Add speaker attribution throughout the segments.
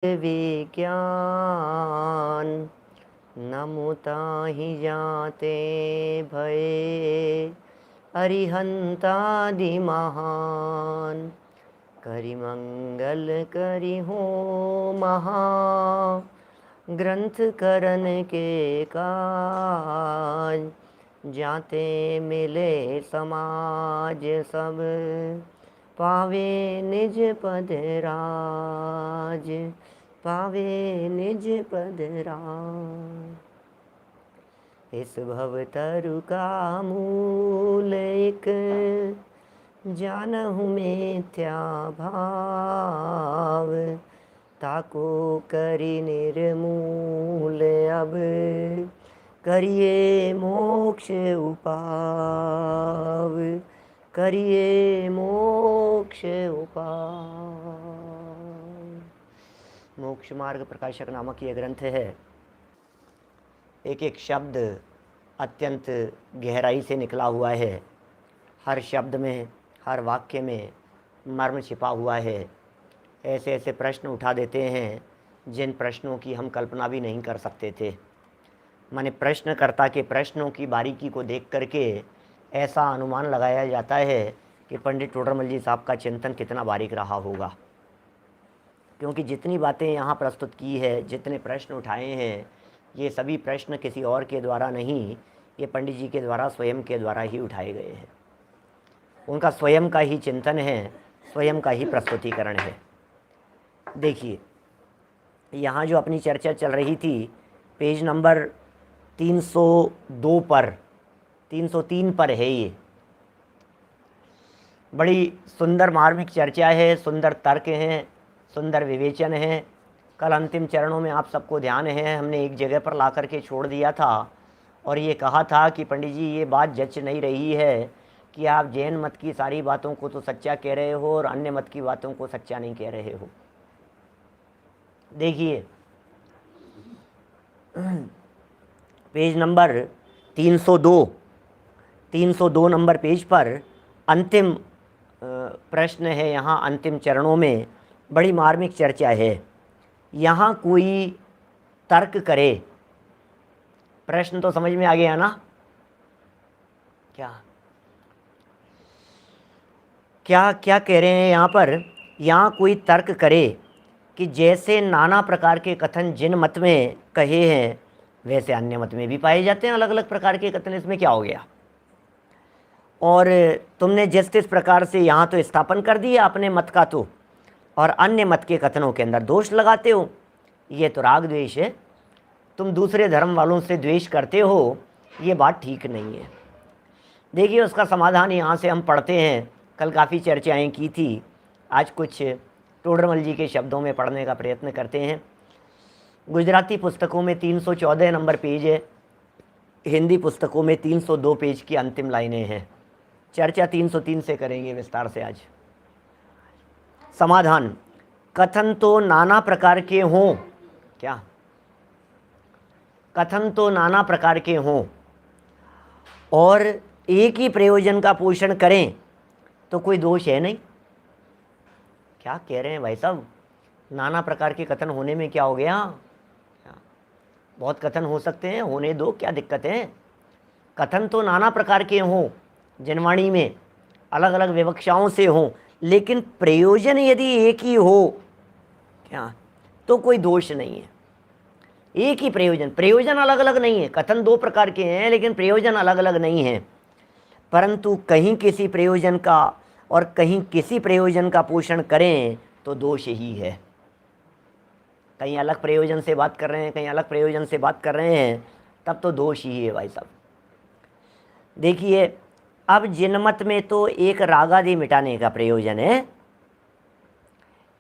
Speaker 1: विज्ञान नमुता ही जाते भये अरिहंतादि महान करि मंगल करि हो महा ग्रंथ करन के काज जाते मिले समाज सब पावे निज पद राज पावे निज पद राज। इस भव तरु का मूल एक जानहु मिथ्या भाव ताको करि निर्मूल अब करिए मोक्ष उपाव करिए मोक्ष उपाय। मोक्ष मार्ग प्रकाशक नामक ये ग्रंथ है। एक एक शब्द अत्यंत गहराई से निकला हुआ है। हर शब्द में, हर वाक्य में मर्म छिपा हुआ है। ऐसे ऐसे प्रश्न उठा देते हैं जिन प्रश्नों की हम कल्पना भी नहीं कर सकते थे। माने प्रश्नकर्ता के प्रश्नों की बारीकी को देख करके ऐसा अनुमान लगाया जाता है कि पंडित टोडरमल जी साहब का चिंतन कितना बारीक रहा होगा, क्योंकि जितनी बातें यहाँ प्रस्तुत की है, जितने प्रश्न उठाए हैं, ये सभी प्रश्न किसी और के द्वारा नहीं, ये पंडित जी के द्वारा, स्वयं के द्वारा ही उठाए गए हैं। उनका स्वयं का ही चिंतन है, स्वयं का ही प्रस्तुतिकरण है। देखिए, यहाँ जो अपनी चर्चा चल रही थी, पेज नंबर 302 पर, 303 पर है। ये बड़ी सुंदर मार्मिक चर्चा है, सुंदर तर्क हैं, सुंदर विवेचन है। कल अंतिम चरणों में आप सबको ध्यान है, हमने एक जगह पर ला करके छोड़ दिया था और ये कहा था कि पंडित जी ये बात जच नहीं रही है कि आप जैन मत की सारी बातों को तो सच्चा कह रहे हो और अन्य मत की बातों को सच्चा नहीं कह रहे हो। देखिए, पेज नंबर 302 नंबर पेज पर अंतिम प्रश्न है। यहाँ अंतिम चरणों में बड़ी मार्मिक चर्चा है। यहाँ कोई तर्क करे, प्रश्न तो समझ में आ गया ना? क्या क्या क्या कह रहे हैं यहाँ पर? यहाँ कोई तर्क करे कि जैसे नाना प्रकार के कथन जिन मत में कहे हैं वैसे अन्य मत में भी पाए जाते हैं अलग अलग प्रकार के कथन। इसमें क्या हो गया? और तुमने जिस जिस प्रकार से यहाँ तो स्थापन कर दिया अपने मत का, तो और अन्य मत के कथनों के अंदर दोष लगाते हो। ये तो राग द्वेष है, तुम दूसरे धर्म वालों से द्वेष करते हो, ये बात ठीक नहीं है। देखिए, उसका समाधान यहाँ से हम पढ़ते हैं। कल काफ़ी चर्चाएँ की थी, आज कुछ टोडरमल जी के शब्दों में पढ़ने का प्रयत्न करते हैं। गुजराती पुस्तकों में 314 नंबर पेज है, हिंदी पुस्तकों में 302 पेज की अंतिम लाइनें हैं। चर्चा 303 से करेंगे विस्तार से आज। समाधान, कथन तो नाना प्रकार के हों, क्या कथन तो नाना प्रकार के हों और एक ही प्रयोजन का पोषण करें तो कोई दोष है नहीं। क्या कह रहे हैं भाई साहब? नाना प्रकार के कथन होने में क्या हो गया? बहुत कथन हो सकते हैं, होने दो, क्या दिक्कत है? कथन तो नाना प्रकार के हों, जनवाणी में अलग अलग विवक्षाओं से हों, लेकिन प्रयोजन यदि एक ही हो क्या तो कोई दोष नहीं है। एक ही प्रयोजन, प्रयोजन अलग अलग नहीं है। कथन दो प्रकार के हैं लेकिन प्रयोजन अलग अलग नहीं है, परंतु कहीं किसी प्रयोजन का और कहीं किसी प्रयोजन का पोषण करें तो दोष ही है। कहीं अलग प्रयोजन से बात कर रहे हैं, कहीं अलग प्रयोजन से बात कर रहे हैं, तब तो दोष ही है भाई साहब। देखिए, अब जिनमत में तो एक रागादि मिटाने का प्रयोजन है,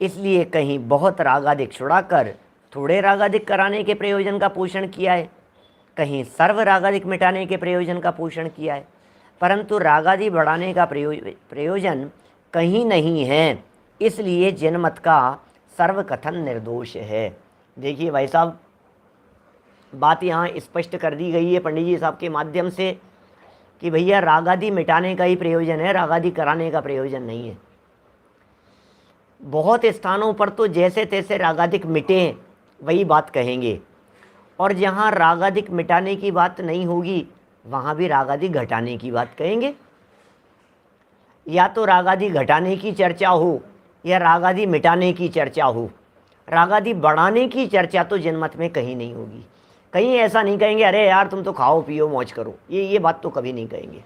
Speaker 1: इसलिए कहीं बहुत रागादिक छुड़ाकर थोड़े रागादिक कराने के प्रयोजन का पोषण किया है, कहीं सर्व रागादिक मिटाने के प्रयोजन का पोषण किया है, परंतु रागादि बढ़ाने का प्रयोजन कहीं नहीं है, इसलिए जिनमत का सर्व कथन निर्दोष है। देखिए भाई साहब, बात यहाँ स्पष्ट कर दी गई है पंडित जी साहब के माध्यम से कि भैया रागादि मिटाने का ही प्रयोजन है, रागादि कराने का प्रयोजन नहीं है। बहुत स्थानों पर तो जैसे तैसे रागादिक मिटे वही बात कहेंगे, और जहाँ रागादिक मिटाने की बात नहीं होगी वहाँ भी रागादिक घटाने की बात कहेंगे। या तो रागादि घटाने की चर्चा हो या रागादि मिटाने की चर्चा हो, रागादि बढ़ाने की चर्चा तो जनमत में कहीं नहीं होगी। कहीं ऐसा नहीं कहेंगे अरे यार तुम तो खाओ पियो मौज करो, ये बात तो कभी नहीं कहेंगे।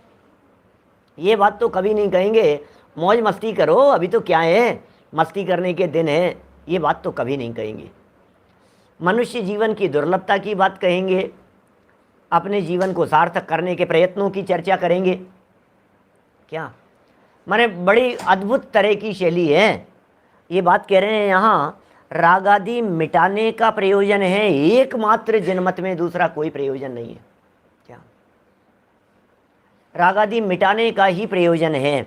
Speaker 1: ये बात तो कभी नहीं कहेंगे मौज मस्ती करो, अभी तो क्या है, मस्ती करने के दिन है, ये बात तो कभी नहीं कहेंगे। मनुष्य जीवन की दुर्लभता की बात कहेंगे, अपने जीवन को सार्थक करने के प्रयत्नों की चर्चा करेंगे। क्या माने बड़ी अद्भुत तरह की शैली है। ये बात कह रहे हैं यहाँ रागादि मिटाने का प्रयोजन है एकमात्र जनमत में, दूसरा कोई प्रयोजन नहीं है। क्या रागादि मिटाने का ही प्रयोजन है।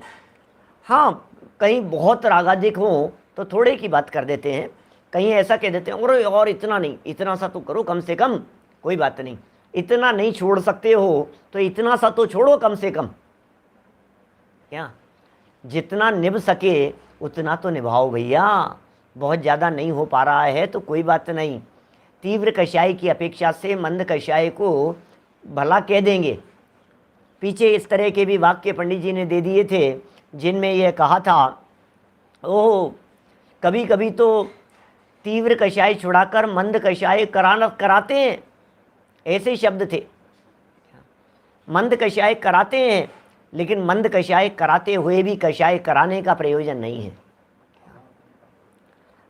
Speaker 1: हाँ, कहीं बहुत रागादिक हो तो थोड़े की बात कर देते हैं, कहीं ऐसा कह देते हैं और इतना नहीं, इतना सा तो करो कम से कम, कोई बात नहीं, इतना नहीं छोड़ सकते हो तो इतना सा तो छोड़ो कम से कम। क्या जितना निभ सके उतना तो निभाओ भैया, बहुत ज़्यादा नहीं हो पा रहा है तो कोई बात नहीं, तीव्र कषाय की अपेक्षा से मंद कषाय को भला कह देंगे। पीछे इस तरह के भी वाक्य पंडित जी ने दे दिए थे जिनमें यह कहा था, ओह कभी कभी तो तीव्र कषाय छुड़ाकर मंद कषाय कराते हैं, ऐसे शब्द थे। मंद कषाय कराते हैं लेकिन मंद कषाय कराते हुए भी कषाय कराने का प्रयोजन नहीं है,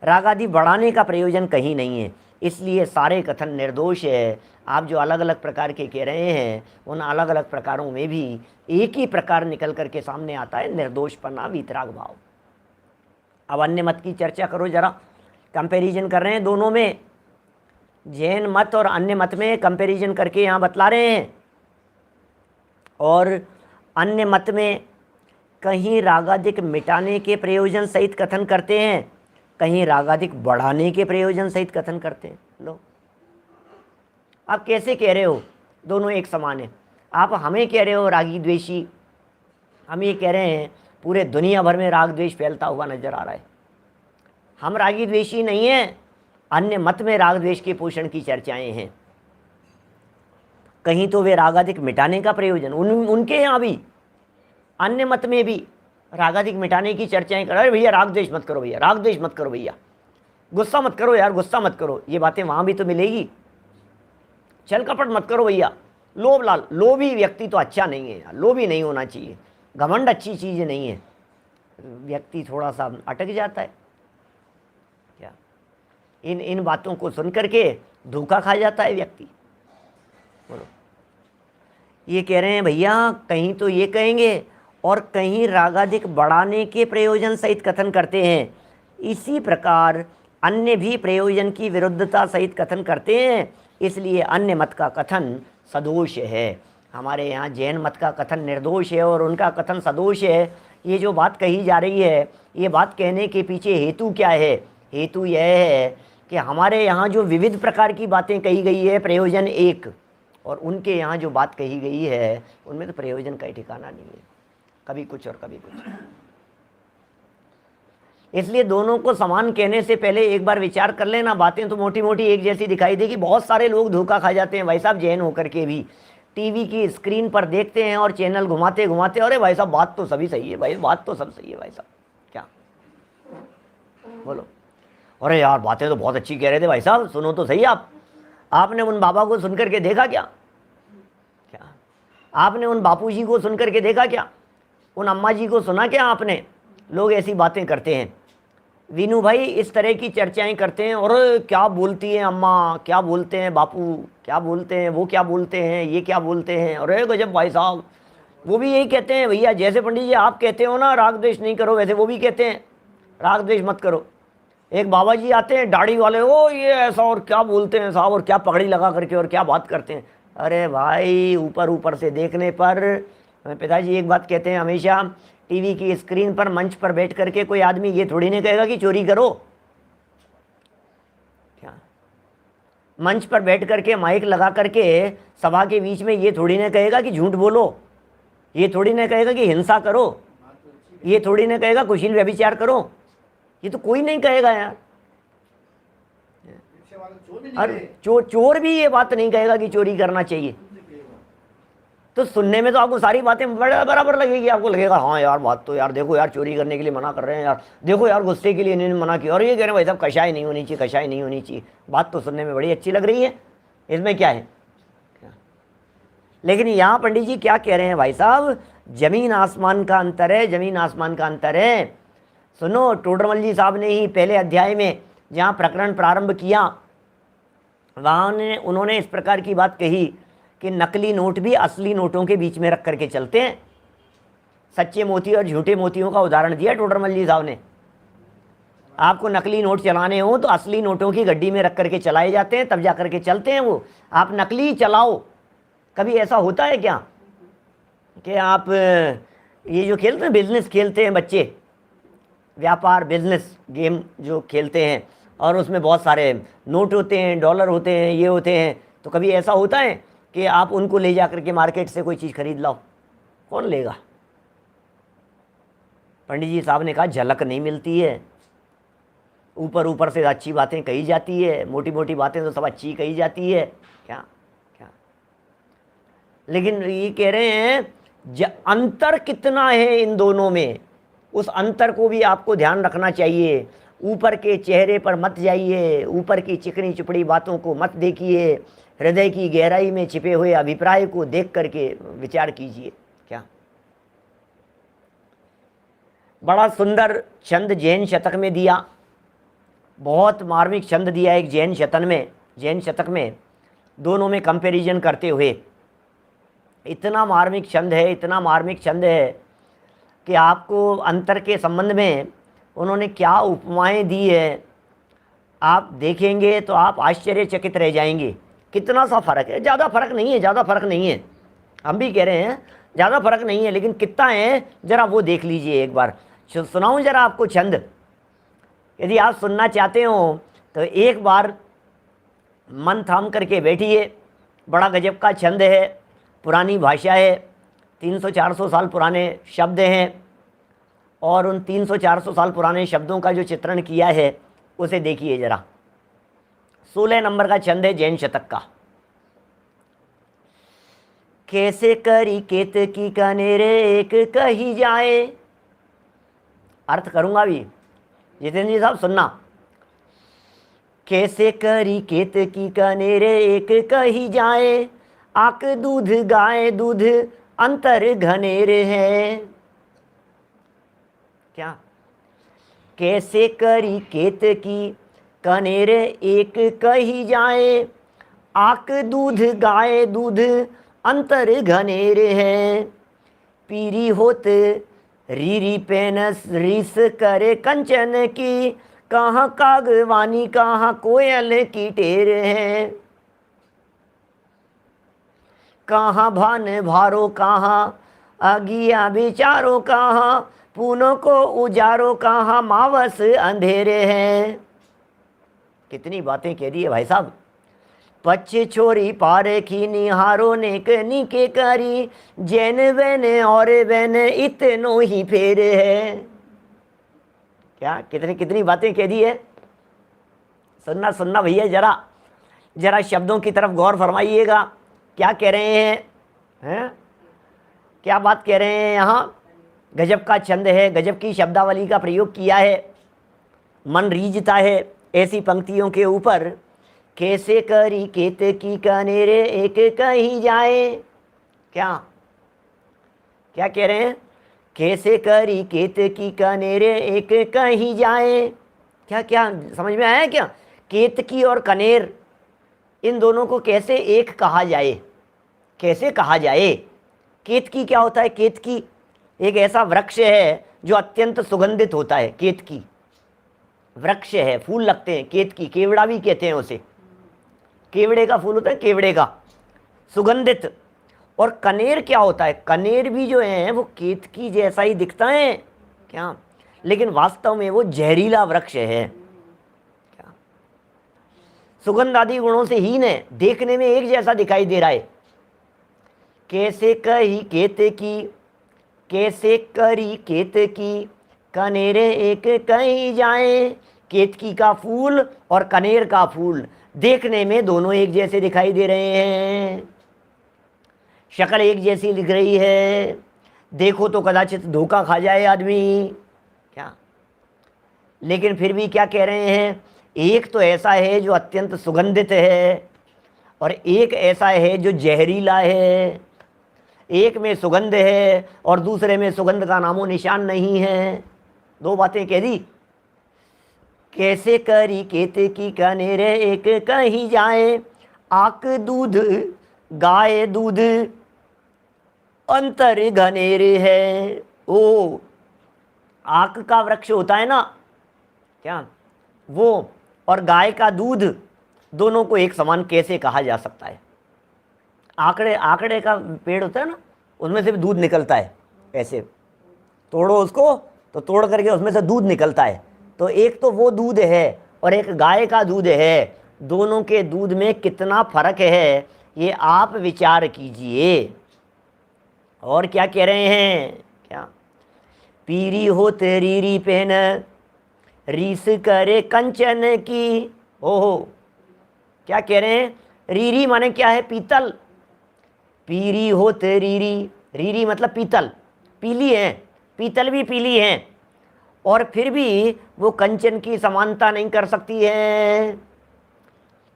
Speaker 1: रागादि बढ़ाने का प्रयोजन कहीं नहीं है। इसलिए सारे कथन निर्दोष है। आप जो अलग अलग प्रकार के कह रहे हैं उन अलग अलग प्रकारों में भी एक ही प्रकार निकल करके सामने आता है, निर्दोषपना वीतराग भाव। अब अन्य मत की चर्चा करो जरा, कंपैरिजन कर रहे हैं दोनों में, जैन मत और अन्य मत में कंपैरिजन करके यहाँ बतला रहे हैं। और अन्य मत में कहीं रागादिक मिटाने के प्रयोजन सहित कथन करते हैं, कहीं रागादिक बढ़ाने के प्रयोजन सहित कथन करते हैं। लो आप कैसे कह रहे हो दोनों एक समान है? आप हमें कह रहे हो रागी द्वेषी, हम ये कह रहे हैं पूरे दुनिया भर में राग द्वेष फैलता हुआ नजर आ रहा है। हम रागी द्वेषी नहीं हैं, अन्य मत में राग द्वेष के पोषण की चर्चाएं हैं। कहीं तो वे रागादिक मिटाने का प्रयोजन, उनके यहाँ भी अन्य मत में भी रागादिक मिटाने की चर्चाएं कर रहे, भैया राग द्वेष मत करो, भैया राग द्वेष मत करो, भैया गुस्सा मत करो यार, गुस्सा मत करो, ये बातें वहाँ भी तो मिलेगी। छल कपट मत करो भैया, लोभ लाल, लोभी व्यक्ति तो अच्छा नहीं है यार, लोभी नहीं होना चाहिए, घमंड अच्छी चीज़ नहीं है। व्यक्ति थोड़ा सा अटक जाता है। क्या इन बातों को सुन करके धोखा खा जाता है व्यक्ति। बोलो, ये कह रहे हैं भैया कहीं तो ये कहेंगे और कहीं रागादिक बढ़ाने के प्रयोजन सहित कथन करते हैं। इसी प्रकार अन्य भी प्रयोजन की विरुद्धता सहित कथन करते हैं, इसलिए अन्य मत का कथन सदोष है। हमारे यहाँ जैन मत का कथन निर्दोष है और उनका कथन सदोष है। ये जो बात कही जा रही है, ये बात कहने के पीछे हेतु क्या है? हेतु यह है कि हमारे यहाँ जो विविध प्रकार की बातें कही गई है प्रयोजन एक, और उनके यहाँ जो बात कही गई है उनमें तो प्रयोजन का ठिकाना नहीं है, कभी कुछ और कभी कुछ। इसलिए दोनों को समान कहने से पहले एक बार विचार कर लेना। बातें तो मोटी मोटी एक जैसी दिखाई देगी। बहुत सारे लोग धोखा खा जाते हैं भाई साहब, जैन होकर के भी टीवी की स्क्रीन पर देखते हैं और चैनल घुमाते घुमाते, अरे भाई साहब बात तो सभी सही है, भाई बात तो सब सही है भाई साहब, क्या बोलो, अरे यार बातें तो बहुत अच्छी कह रहे थे भाई साहब, सुनो तो सही। आपने उन बाबा को सुन करके देखा क्या? आपने उन बापू जी को सुन करके देखा क्या? उन अम्मा जी को सुना क्या आपने? लोग ऐसी बातें करते हैं। वीनू भाई इस तरह की चर्चाएं करते हैं, और क्या बोलती हैं अम्मा, क्या बोलते हैं बापू, क्या बोलते हैं वो, क्या बोलते हैं ये, क्या बोलते हैं, अरे गजब भाई साहब। वो भी यही कहते हैं भैया, जैसे पंडित जी आप कहते हो ना राग द्वेष नहीं करो, वैसे वो भी कहते हैं राग द्वेष मत करो। एक बाबा जी आते हैं दाढ़ी वाले, ओ ये ऐसा, और क्या बोलते हैं साहब, और क्या पगड़ी लगा करके और क्या बात करते हैं। अरे भाई ऊपर ऊपर से देखने पर, पिताजी एक बात कहते हैं हमेशा, टीवी की स्क्रीन पर मंच पर बैठ करके कोई आदमी ये थोड़ी नहीं कहेगा कि चोरी करो। क्या मंच पर बैठ करके माइक लगा करके सभा के बीच में ये थोड़ी नहीं कहेगा कि झूठ बोलो, ये थोड़ी नहीं कहेगा कि हिंसा करो, ये थोड़ी नहीं कहेगा कुशील व्यभिचार करो। ये तो कोई नहीं कहेगा यार। अरे चोर भी ये बात नहीं कहेगा कि चोरी करना चाहिए। तो सुनने में तो आपको सारी बातें बराबर लगेगी, आपको लगेगा हाँ यार बात तो यार, देखो यार चोरी करने के लिए मना कर रहे हैं यार, देखो यार गुस्से के लिए इन्होंने मना किया, और ये कह रहे हैं भाई साहब कशाई नहीं होनी चाहिए, कशाई नहीं होनी चाहिए। बात तो सुनने में बड़ी अच्छी लग रही है, इसमें क्या है। लेकिन यहाँ पंडित जी क्या कह रहे हैं भाई साहब, जमीन आसमान का अंतर है, जमीन आसमान का अंतर है। सुनो, टोडरमल जी साहब ने ही पहले अध्याय में जहाँ प्रकरण प्रारंभ किया वहाँ उन्होंने इस प्रकार की बात कही कि नकली नोट भी असली नोटों के बीच में रख करके चलते हैं। सच्चे मोती और झूठे मोतियों का उदाहरण दिया टोडरमल जी साहब ने। आपको नकली नोट चलाने हो तो असली नोटों की गड्डी में रख करके चलाए जाते हैं, तब जा करके चलते हैं वो। आप नकली चलाओ, कभी ऐसा होता है क्या कि आप ये जो खेलते हैं, बिजनेस खेलते हैं बच्चे, व्यापार बिजनेस गेम जो खेलते हैं, और उसमें बहुत सारे नोट होते हैं, डॉलर होते हैं, ये होते हैं, तो कभी ऐसा होता है कि आप उनको ले जा करके मार्केट से कोई चीज़ खरीद लाओ, कौन लेगा। पंडित जी साहब ने कहा झलक नहीं मिलती है, ऊपर ऊपर से अच्छी बातें कही जाती है, मोटी मोटी बातें तो सब अच्छी कही जाती है, क्या क्या। लेकिन ये कह रहे हैं अंतर कितना है इन दोनों में, उस अंतर को भी आपको ध्यान रखना चाहिए। ऊपर के चेहरे पर मत जाइए, ऊपर की चिकनी चुपड़ी बातों को मत देखिए, हृदय की गहराई में छिपे हुए अभिप्राय को देख करके विचार कीजिए। क्या बड़ा सुंदर छंद जैन शतक में दिया, बहुत मार्मिक छंद दिया एक जैन शतक में, दोनों में कंपैरिजन करते हुए। इतना मार्मिक छंद है, इतना मार्मिक छंद है कि आपको अंतर के संबंध में उन्होंने क्या उपमाएं दी है, आप देखेंगे तो आप आश्चर्यचकित रह जाएंगे। कितना सा फर्क है, ज़्यादा फर्क नहीं है, ज़्यादा फर्क नहीं है, हम भी कह रहे हैं ज़्यादा फर्क नहीं है, लेकिन कितना है ज़रा वो देख लीजिए एक बार। सुनाऊं ज़रा आपको छंद, यदि आप सुनना चाहते हो तो एक बार मन थाम करके बैठिए। बड़ा गजब का छंद है, पुरानी भाषा है, 300-400 साल पुराने शब्द हैं, और उन 300-400 साल पुराने शब्दों का जो चित्रण किया है उसे देखिए ज़रा। 16 नंबर का छंद है जैन शतक का। कैसे करी केतकी कनेरे एक कही जाए, अर्थ करूंगा भी, जितेंद्र जी साहब सुनना। कैसे करी केतकी कनेरे एक कही जाए, आक दूध गाय दूध अंतर घनेर है। क्या कैसे करी केतकी कनेरे एक कही जाए, आक दूध गाय दूध अंतर घनेर है। पीरी होत रीरी पेनस रीस करे कंचन की, कहाँ कागवानी कहाँ कोयल की टेर है। कहाँ भान भारो कहाँ अगिया बिचारो, कहाँ पूनों को उजारो, कहाँ मावस अंधेरे हैं। कितनी बातें कह दी है भाई साहब। पच्छ छोरी पारे की निहारो नेक नीके करी, जैन वैन और वैन इतनो ही फेर है। क्या कितनी कितनी बातें कह दी है। सुनना सुनना भैया, जरा जरा शब्दों की तरफ गौर फरमाइएगा, क्या कह रहे हैं, क्या बात कह रहे हैं यहाँ। गजब का छंद है, गजब की शब्दावली का प्रयोग किया है, मन रीझता है ऐसी पंक्तियों के ऊपर। कैसे करी केतकी कनेरे एक कही जाए, क्या क्या कह रहे हैं। कैसे करी केतकी कनेरे एक कही जाए, क्या क्या समझ में आया क्या। केतकी और कनेर, इन दोनों को कैसे एक कहा जाए, कैसे कहा जाए। केतकी क्या होता है, केतकी एक ऐसा वृक्ष है जो अत्यंत सुगंधित होता है। केतकी वृक्ष है, फूल लगते हैं, केतकी, केवड़ा भी कहते हैं उसे, केवड़े का फूल होता है, केवड़े का, सुगंधित। और कनेर क्या होता है, कनेर भी जो है वो केतकी जैसा ही दिखता है क्या, लेकिन वास्तव में वो जहरीला वृक्ष है। क्या सुगंध आदि गुणों से हीन है, देखने में एक जैसा दिखाई दे रहा है। कैसे कही केतकी, कैसे करी केतकी कनेरे एक कहीं जाए, केतकी का फूल और कनेर का फूल देखने में दोनों एक जैसे दिखाई दे रहे हैं, शक्ल एक जैसी दिख रही है, देखो तो कदाचित धोखा खा जाए आदमी क्या। लेकिन फिर भी क्या कह रहे हैं, एक तो ऐसा है जो अत्यंत सुगंधित है और एक ऐसा है जो जहरीला है। एक में सुगंध है और दूसरे में सुगंध का नामो निशान नहीं है। दो बातें कह दी। कैसे करी केते की कनेरे एक कहीं जाए, आक दूध गाय दूध अंतर घनेर है। ओ आक का वृक्ष होता है ना क्या, वो और गाय का दूध दोनों को एक समान कैसे कहा जा सकता है। आकड़े आकड़े का पेड़ होता है ना, उसमें से भी दूध निकलता है, ऐसे तोड़ो उसको तो तोड़ करके उसमें से दूध निकलता है। तो एक तो वो दूध है और एक गाय का दूध है, दोनों के दूध में कितना फर्क है ये आप विचार कीजिए। और क्या कह रहे हैं, क्या पीरी हो तेरी पहन रीस करे कंचन की। ओहो क्या कह रहे हैं, रीरी माने क्या है, पीतल। पीरी हो तेरी, रीरी मतलब पीतल, पीली है, पीतल भी पीली है और फिर भी वो कंचन की समानता नहीं कर सकती है।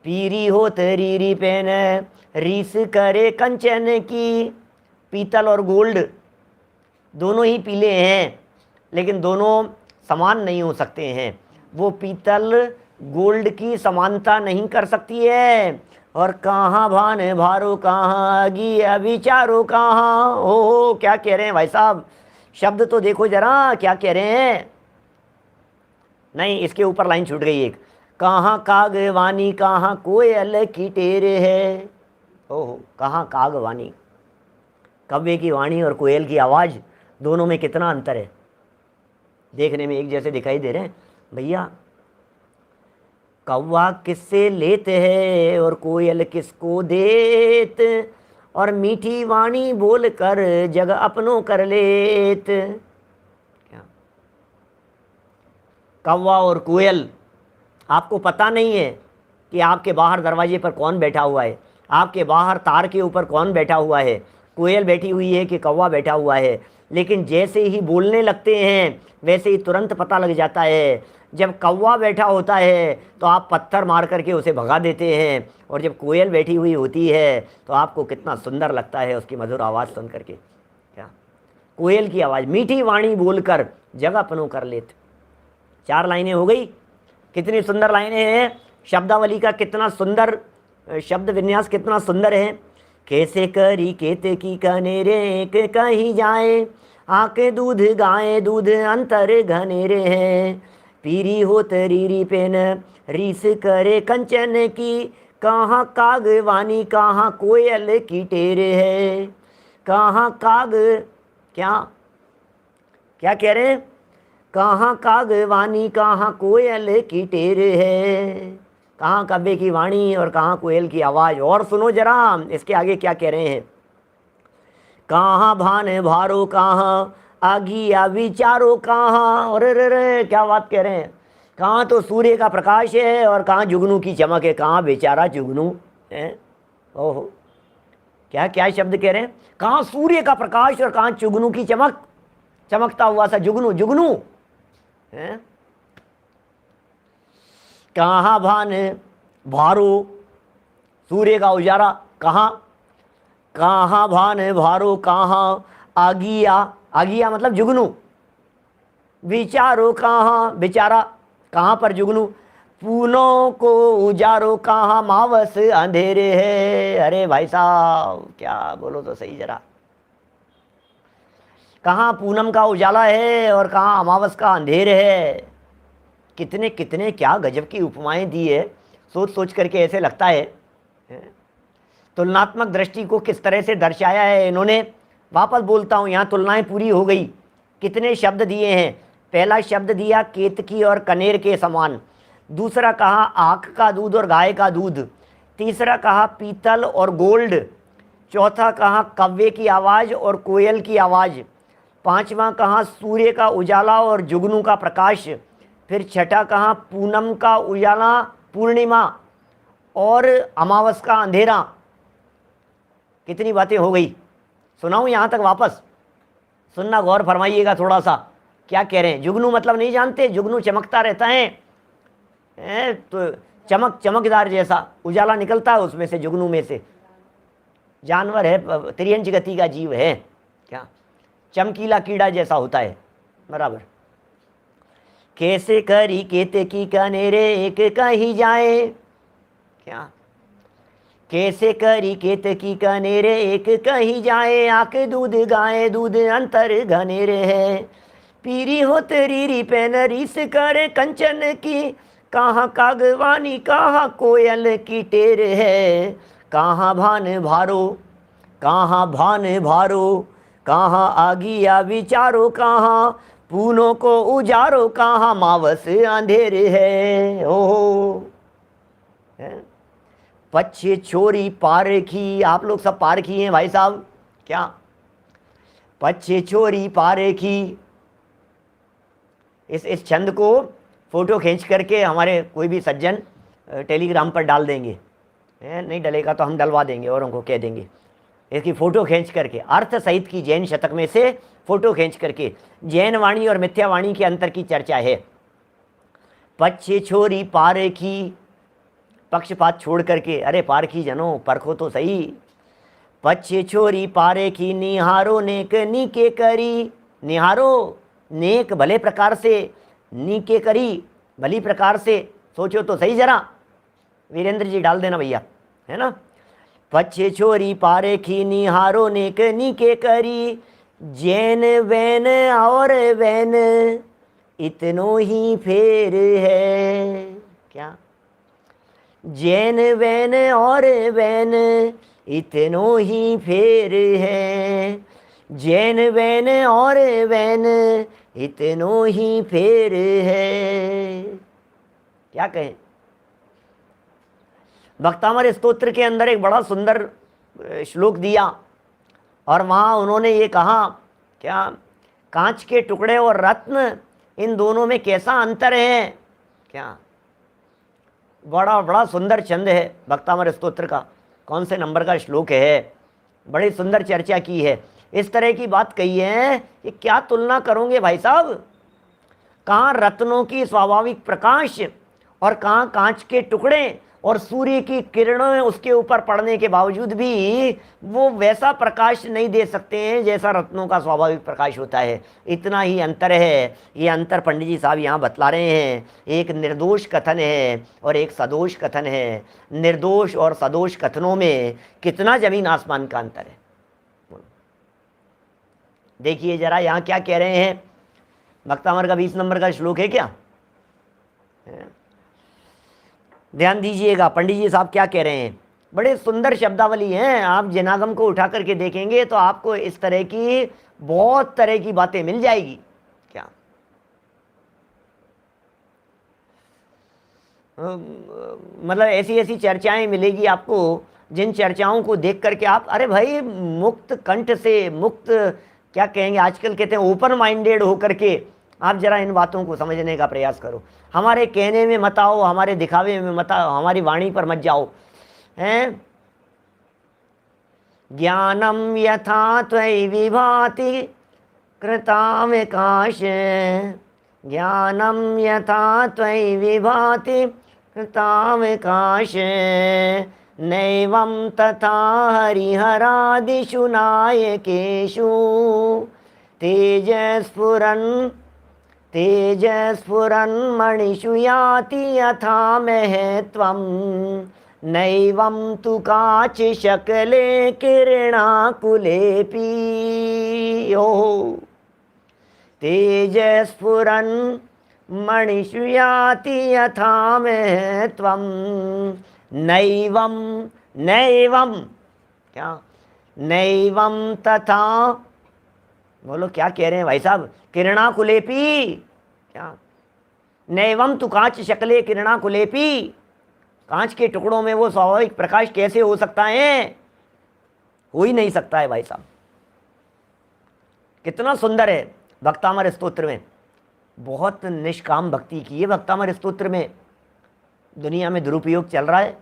Speaker 1: पीरी हो तेरी पेन रीस करे कंचन की। पीतल और गोल्ड दोनों ही पीले हैं लेकिन दोनों समान नहीं हो सकते हैं। वो पीतल गोल्ड की समानता नहीं कर सकती है। और कहाँ भान भारो कहाँ गिया विचारो कहाँ। हो क्या कह रहे हैं भाई साहब, शब्द तो देखो जरा क्या कह रहे हैं। नहीं, इसके ऊपर लाइन छूट गई एक, कहाँ कागवानी कहाँ कोयल की टेर है। ओहो कहाँ कागवानी, कव्वे की वाणी और कोयल की आवाज़ दोनों में कितना अंतर है, देखने में एक जैसे दिखाई दे रहे हैं। भैया कौवा किससे लेते हैं और कोयल किसको देत, और मीठी वाणी बोल कर जग अपनों कर लेत। क्या कौवा और कोयल, आपको पता नहीं है कि आपके बाहर दरवाजे पर कौन बैठा हुआ है, आपके बाहर तार के ऊपर कौन बैठा हुआ है, कोयल बैठी हुई है कि कौवा बैठा हुआ है। लेकिन जैसे ही बोलने लगते हैं वैसे ही तुरंत पता लग जाता है। जब कौवा बैठा होता है तो आप पत्थर मार करके उसे भगा देते हैं, और जब कोयल बैठी हुई होती है तो आपको कितना सुंदर लगता है उसकी मधुर आवाज़ सुन करके। क्या कोयल की आवाज़, मीठी वाणी बोलकर जग अपनों कर लेते। 4 लाइनें हो गई, कितनी सुंदर लाइनें हैं। शब्दावली का कितना सुंदर शब्द विन्यास, कितना सुंदर है। कैसे करी केते की कनेरे एक कहीं जाए, आके दूध गाय दूध अंतर घनेरे हैं। पीरी हो तरीरी पेन रीस करे कंचन की, कहाँ कागवानी कहाँ कोयल की टेरे है। कहाँ काग, क्या क्या कह रहे हैं, कहाँ कागवानी कहाँ कोयल की टेरे है। कहाँ कव्वे की वाणी और कहाँ कोयल की आवाज़। और सुनो जरा इसके आगे क्या कह रहे हैं, कहाँ भान भारो कहाँ आगिया विचारो कहाँ। और रे क्या बात कह रहे हैं, कहाँ तो सूर्य का प्रकाश है और कहाँ जुगनू की चमक है, कहाँ बेचारा जुगनू है। ओहो क्या क्या शब्द कह रहे हैं, कहाँ सूर्य का प्रकाश और कहाँ जुगनू की चमक, चमकता हुआ सा जुगनू जुगनू है। कहाँ भान भारो, सूर्य का उजाला कहाँ, कहाँ भान भारो कहाँ आगिया, आगिया मतलब जुगनू, विचारो कहाँ बेचारा, कहाँ पर जुगनू, फूलों को उजारो कहाँ मावस अंधेरे है। अरे भाई साहब क्या बोलो तो सही जरा, कहाँ पूनम का उजाला है और कहाँ अमावस का अंधेर है। कितने कितने क्या गजब की उपमाएं दी है, सोच सोच करके ऐसे लगता है। तुलनात्मक दृष्टि को किस तरह से दर्शाया है इन्होंने। वापस बोलता हूँ, यहाँ तुलनाएं पूरी हो गई। कितने शब्द दिए हैं, पहला शब्द दिया केतकी और कनेर के समान, दूसरा कहा आँख का दूध और गाय का दूध, तीसरा कहा पीतल और गोल्ड, चौथा कहा कव्वे की आवाज़ और कोयल की आवाज़, पांचवा कहाँ सूर्य का उजाला और जुगनू का प्रकाश, फिर छठा कहाँ पूनम का उजाला, पूर्णिमा और अमावस का अंधेरा। कितनी बातें हो गई, सुनाऊं यहाँ तक वापस? सुनना, गौर फरमाइएगा थोड़ा सा। क्या कह रहे हैं? जुगनू मतलब नहीं जानते? जुगनू चमकता रहता है, तो चमकदार जैसा उजाला निकलता है उसमें से, जुगनू में से। जानवर है, त्रियंच गति का जीव है, क्या चमकीला कीड़ा जैसा होता है, बराबर। कैसे करी केते की कनेरे एक कही जाए, क्या कैसे करी केत की कनेरे एक कही जाए, आक दूध गाय दूध अंतर घनेरे है, पीरी हो तेरी पेनरी से करे कंचन की, कहाँ कागवानी कहाँ कोयल की टेर है, कहाँ भान भारो कहाँ भान भारो, कहाँ आगिया विचारो, कहाँ पूनों को उजारो, कहाँ मावस अंधेरे है। ओहो, पच्छे छोरी पारखी, आप लोग सब पारखी हैं भाई साहब, क्या पच्छे छोरी पारखी। इस छंद को फोटो खींच करके हमारे कोई भी सज्जन टेलीग्राम पर डाल देंगे, नहीं डलेगा तो हम डलवा देंगे और उनको कह देंगे। इसकी फ़ोटो खींच करके अर्थ सहित की जैन शतक में से फ़ोटो खींच करके जैन वाणी और मिथ्या वाणी के अंतर की चर्चा है। पच्छे छोरी पारखी, पक्षपात छोड़ करके, अरे पारखी जनो परखो तो सही। पच्छे छोरी पारखी, निहारो नेक नीके करी, निहारो नेक भले प्रकार से, नीके करी भली प्रकार से, सोचो तो सही जरा। वीरेंद्र जी डाल देना भैया, है ना। पच्छे छोरी पारखी, निहारो नेक नीके करी, जैन वैन और वैन इतनो ही फेर है, क्या जैन वैन और वैन इतनो ही फेर है, जैन वैन और वैन इतनो ही फेर है। क्या कहें? भक्तामर स्तोत्र के अंदर एक बड़ा सुंदर श्लोक दिया और वहाँ उन्होंने ये कहा, क्या कांच के टुकड़े और रत्न, इन दोनों में कैसा अंतर है। क्या बड़ा सुंदर छंद है भक्तामर स्तोत्र का। कौन से नंबर का श्लोक है? बड़ी सुंदर चर्चा की है, इस तरह की बात कही है कि क्या तुलना करोगे भाई साहब, कहाँ रत्नों की स्वाभाविक प्रकाश और कहाँ कांच के टुकड़े, और सूर्य की किरणें उसके ऊपर पड़ने के बावजूद भी वो वैसा प्रकाश नहीं दे सकते हैं जैसा रत्नों का स्वाभाविक प्रकाश होता है। इतना ही अंतर है। ये अंतर पंडित जी साहब यहाँ बतला रहे हैं। एक निर्दोष कथन है और एक सदोष कथन है। निर्दोष और सदोष कथनों में कितना जमीन आसमान का अंतर है। देखिए जरा यहाँ क्या कह रहे हैं। भक्तामर का 20 नंबर का श्लोक है क्या? ध्यान दीजिएगा पंडित जी साहब क्या कह रहे हैं। बड़े सुंदर शब्दावली हैं। आप जनागम को उठा करके देखेंगे तो आपको इस तरह की बहुत तरह की बातें मिल जाएगी। क्या मतलब ऐसी ऐसी चर्चाएं मिलेगी आपको, जिन चर्चाओं को देख करके आप, अरे भाई मुक्त कंठ से, मुक्त क्या कहेंगे, आजकल कहते हैं ओपन माइंडेड होकर के आप जरा इन बातों को समझने का प्रयास करो। हमारे कहने में मत आओ, हमारे दिखावे में मत आओ, हमारी वाणी पर मत जाओ। हैं ज्ञानम यथा त्वयि विभाति कृताविकाश, ज्ञानम यथा त्वयि विभाति कृताविकाश, नैवं तथा हरिहरादिषु नायकेषु तेजस्फुरन् मणिषु याति यथा महत्वं, नैवं तु काचि शकले किरणाकुलेऽपि। ओह तेजस्फुरन् मणिषु याति यथा महत्वं, नैवं नैवं क्या नैवं तथा, बोलो क्या कह रहे हैं भाई साहब, किरणाकुलेपी। क्या नैवं तु कांच शकले किरणाकुलेपी, कांच के टुकड़ों में वो स्वाभाविक प्रकाश कैसे हो सकता है? हो ही नहीं सकता है भाई साहब। कितना सुंदर है भक्तामर स्तोत्र में, बहुत निष्काम भक्ति की है भक्तामर स्तोत्र में। दुनिया में दुरुपयोग चल रहा है।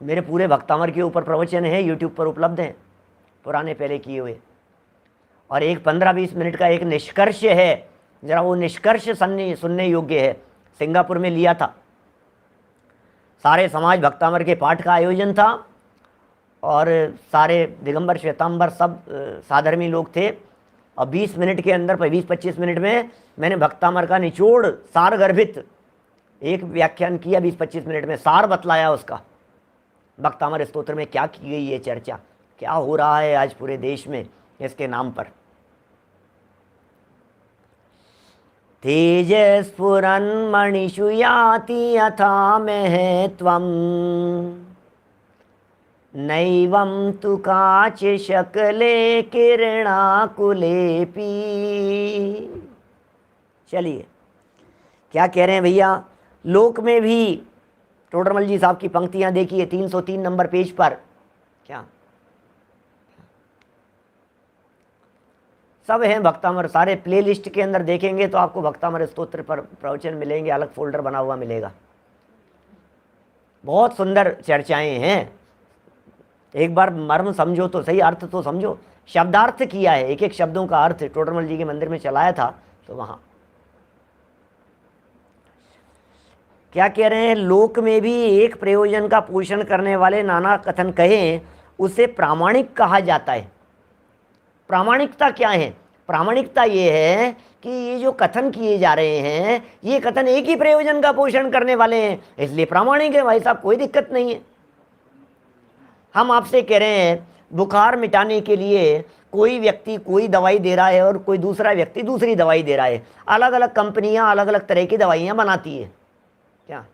Speaker 1: मेरे पूरे भक्तामर के ऊपर प्रवचन है, यूट्यूब पर उपलब्ध हैं, पुराने पहले किए हुए। और एक 15-20 मिनट का एक निष्कर्ष है, जरा वो निष्कर्ष सुनने योग्य है। सिंगापुर में लिया था, सारे समाज भक्तामर के पाठ का आयोजन था और सारे दिगंबर श्वेतांबर सब साधर्मी लोग थे। और 20 मिनट के अंदर 20-25 मिनट में मैंने भक्तामर का निचोड़ सार गर्भित एक व्याख्यान किया। 20-25 मिनट में सार बतलाया उसका, भक्तामर स्तोत्र में क्या की गई है चर्चा, क्या हो रहा है आज पूरे देश में इसके नाम पर। तेज स्फुरन् मणिषु याति यथा महत्वम् नैवं तु काचित् शकले किरणाकुलेपि। चलिए क्या कह रहे हैं भैया, लोक में भी टोडरमल जी साहब की पंक्तियां देखिए 303 नंबर पेज पर। क्या सब हैं भक्तामर, सारे प्लेलिस्ट के अंदर देखेंगे तो आपको भक्तामर स्तोत्र पर प्रवचन मिलेंगे, अलग फोल्डर बना हुआ मिलेगा। बहुत सुंदर चर्चाएं हैं। एक बार मर्म समझो तो सही, अर्थ तो समझो। शब्दार्थ किया है, एक एक शब्दों का अर्थ टोडरमल जी के मंदिर में चलाया था, तो वहां क्या कह रहे हैं, लोक में भी एक प्रयोजन का पोषण करने वाले नाना कथन कहें उसे प्रामाणिक कहा जाता है। प्रामाणिकता क्या है? प्रामाणिकता ये है कि ये जो कथन किए जा रहे हैं ये कथन एक ही प्रयोजन का पोषण करने वाले हैं, इसलिए प्रामाणिक है भाई साहब, कोई दिक्कत नहीं है। हम आपसे कह रहे हैं बुखार मिटाने के लिए कोई व्यक्ति कोई दवाई दे रहा है और कोई दूसरा व्यक्ति दूसरी दवाई दे रहा है। अलग अलग कंपनियां अलग अलग तरह की दवाइयां बनाती है। क्या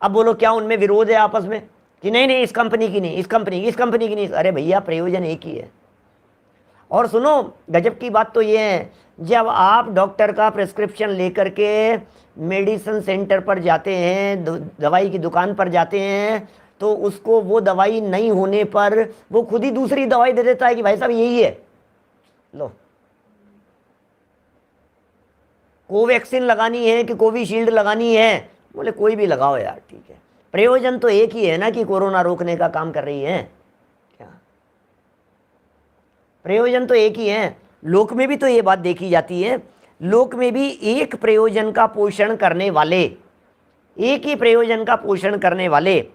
Speaker 1: अब बोलो क्या उनमें विरोध है आपस में कि नहीं नहीं इस कंपनी की नहीं, इस कंपनी की नहीं? अरे भैया प्रयोजन एक ही है। और सुनो गजब की बात तो ये है, जब आप डॉक्टर का प्रिस्क्रिप्शन लेकर के मेडिसिन सेंटर पर जाते हैं, दवाई की दुकान पर जाते हैं, तो उसको वो दवाई नहीं होने पर वो खुद ही दूसरी दवाई दे देता है कि भाई साहब यही है, लो। कोवैक्सीन लगानी है कि कोविशील्ड लगानी है? बोले कोई भी लगाओ यार, ठीक है। प्रयोजन तो एक ही है ना कि कोरोना रोकने का काम कर रही है। क्या प्रयोजन तो एक ही है। लोक में भी तो ये बात देखी जाती है, लोक में भी एक प्रयोजन का पोषण करने वाले, एक ही प्रयोजन का पोषण करने वाले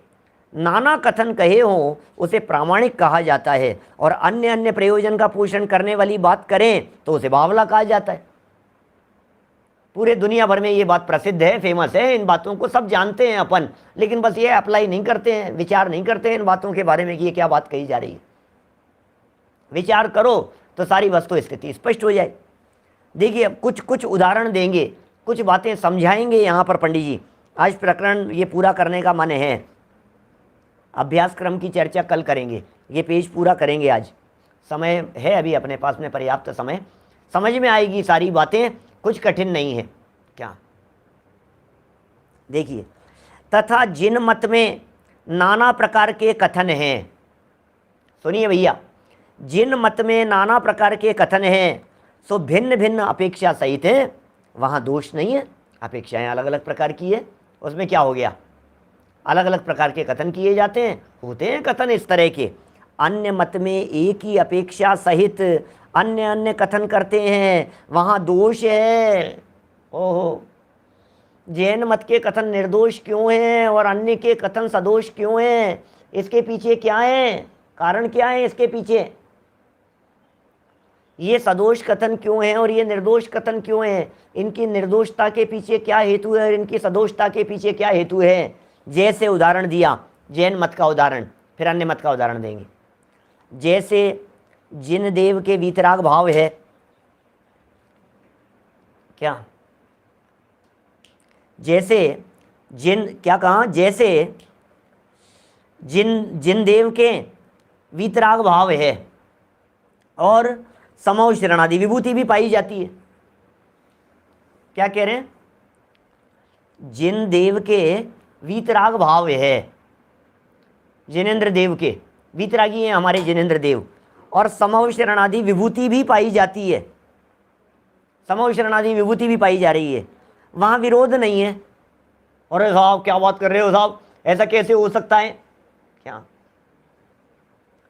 Speaker 1: नाना कथन कहे हों उसे प्रामाणिक कहा जाता है, और अन्य अन्य प्रयोजन का पोषण करने वाली बात करें तो उसे बावला कहा जाता है। पूरे दुनिया भर में ये बात प्रसिद्ध है, फेमस है, इन बातों को सब जानते हैं अपन, लेकिन बस ये अप्लाई नहीं करते हैं, विचार नहीं करते हैं इन बातों के बारे में कि ये क्या बात कही जा रही है। विचार करो तो सारी वस्तु स्थिति स्पष्ट हो जाए। देखिए अब कुछ उदाहरण देंगे, कुछ बातें समझाएंगे यहाँ पर पंडित जी। आज प्रकरण ये पूरा करने का मन है, अभ्यास क्रम की चर्चा कल करेंगे, ये पेज पूरा करेंगे आज। समय है अभी अपने पास में पर्याप्त समय, समझ में आएगी सारी बातें, कुछ कठिन नहीं है। क्या देखिए, तथा जिन मत में नाना प्रकार के कथन हैं, सुनिए भैया, जिन मत में नाना प्रकार के कथन हैं सो भिन्न भिन्न अपेक्षा सहित हैं, वहाँ दोष नहीं है। अपेक्षाएं अलग अलग प्रकार की है, उसमें क्या हो गया, अलग अलग प्रकार के कथन किए जाते हैं, होते हैं कथन इस तरह के। अन्य मत में एक ही अपेक्षा सहित अन्य अन्य कथन करते हैं, वहाँ दोष है। ओहो, जैन मत के कथन निर्दोष क्यों हैं और अन्य के कथन सदोष क्यों हैं? इसके पीछे क्या है, कारण क्या है इसके पीछे? ये सदोष कथन क्यों है और ये निर्दोष कथन क्यों है? इनकी निर्दोषता के पीछे क्या हेतु है और इनकी सदोषता के पीछे क्या हेतु है? जैसे उदाहरण दिया जैन मत का उदाहरण, फिर अन्य मत का उदाहरण देंगे। जैसे जिन देव के वीतराग भाव है, क्या जैसे जिन, क्या कहा, जैसे जिन देव के वीतराग भाव है और समो शरणादि विभूति भी पाई जाती है। क्या कह रहे हैं? जिन देव के वीतराग भाव है, जिनेंद्र देव के वीतरागी हैं हमारे जिनेंद्र देव, और समव शरणादि विभूति भी पाई जाती है, समव शरणादि विभूति भी पाई जा रही है, वहाँ विरोध नहीं है। अरे साहब क्या बात कर रहे हो साहब, ऐसा कैसे हो सकता है? क्या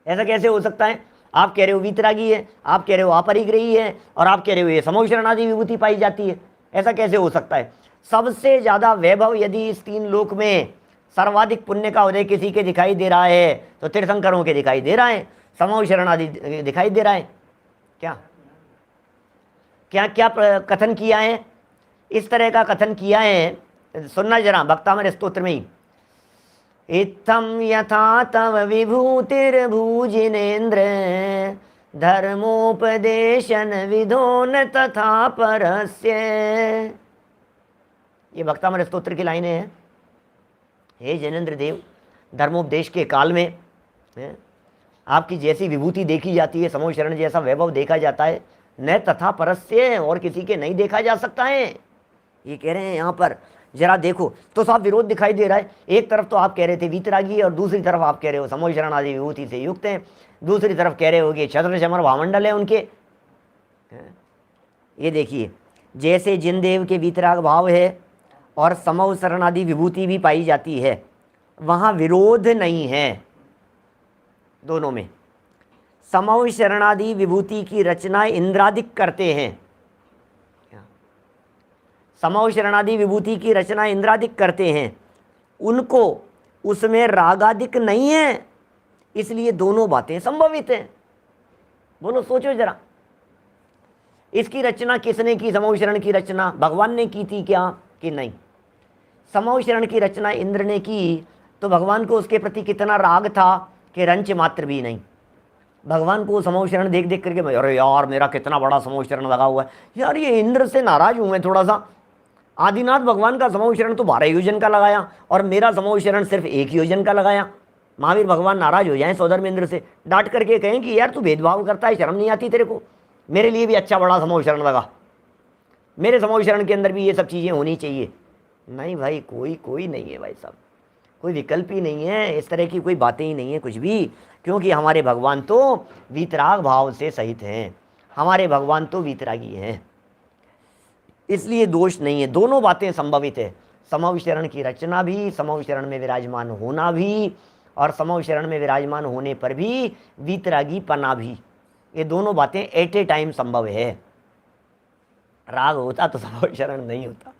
Speaker 1: ऐसा कैसे हो सकता है? आप कह रहे हो वीतरागी है, आप कह रहे हो अपरिग्रही है, और आप कह रहे हो ये समव शरणादि विभूति पाई जाती है, ऐसा कैसे हो सकता है? सबसे ज्यादा वैभव यदि इस तीन लोक में सर्वाधिक पुण्य का उदय किसी के दिखाई दे रहा है तो तीर्थंकरों के दिखाई दे रहा है, समव शरणादि दिखाई दे रहा है। क्या क्या क्या कथन किया है? इस तरह का कथन किया है, सुनना जरा भक्तामृत स्तोत्र में ही। इत्थं यथा तव विभूतिर्भुजिनेन्द्र धर्मोपदेशन विधो न तथा परस्य। ये भक्तामृत स्तोत्र की लाइनें हैं। हे जिनेन्द्र देव, धर्मोपदेश के काल में आपकी जैसी विभूति देखी जाती है, समव शरण जैसा वैभव देखा जाता है, न तथा परस्य, और किसी के नहीं देखा जा सकता है। ये कह रहे हैं यहाँ पर, जरा देखो तो साफ विरोध दिखाई दे रहा है। एक तरफ तो आप कह रहे थे वीतरागी, और दूसरी तरफ आप कह रहे हो समव शरण आदि विभूति से युक्त हैं, दूसरी तरफ कह रहे हो कि छत्र चमर भामंडल है उनके। ये देखिए, जैसे जिन देव के वीतराग भाव है और समव शरण आदि विभूति भी पाई जाती है, वहाँ विरोध नहीं है दोनों में। समव शरणादि विभूति की रचना इंद्रादिक करते हैं, समव शरणादि विभूति की रचना इंद्रादिक करते हैं, उनको उसमें रागादिक नहीं है, इसलिए दोनों बातें संभवित हैं। बोलो सोचो जरा, इसकी रचना किसने की? समव शरण की रचना भगवान ने की थी क्या कि नहीं? समव शरण की रचना इंद्र ने की, तो भगवान को उसके प्रति कितना राग था कि रंच मात्र भी नहीं। भगवान को समव शरण देख देख करके, अरे यार मेरा कितना बड़ा समव शरण लगा हुआ है, यार ये इंद्र से नाराज हूं मैं थोड़ा सा। आदिनाथ भगवान का समव शरण तो 12 योजन का लगाया, और मेरा समव शरण सिर्फ 1 योजन का लगाया। महावीर भगवान नाराज हो जाएं सौधर्म इंद्र से, डांट करके कहें कि यार तू भेदभाव करता है, शर्म नहीं आती तेरे को? मेरे लिए भी अच्छा बड़ा समव शरण लगा, मेरे समव शरण के अंदर भी ये सब चीज़ें होनी चाहिए। नहीं भाई, कोई नहीं है भाई साहब, कोई विकल्प ही नहीं है, इस तरह की कोई बातें ही नहीं है कुछ भी, क्योंकि हमारे भगवान तो वीतराग भाव से सहित हैं, हमारे भगवान तो वीतरागी हैं, इसलिए दोष नहीं है। दोनों बातें संभवित है, समव शरण की रचना भी, समव शरण में विराजमान होना भी, और समव शरण में विराजमान होने पर भी वीतरागी पना भी, ये दोनों बातें एट ए टाइम संभव है। राग होता तो समव शरण नहीं होता।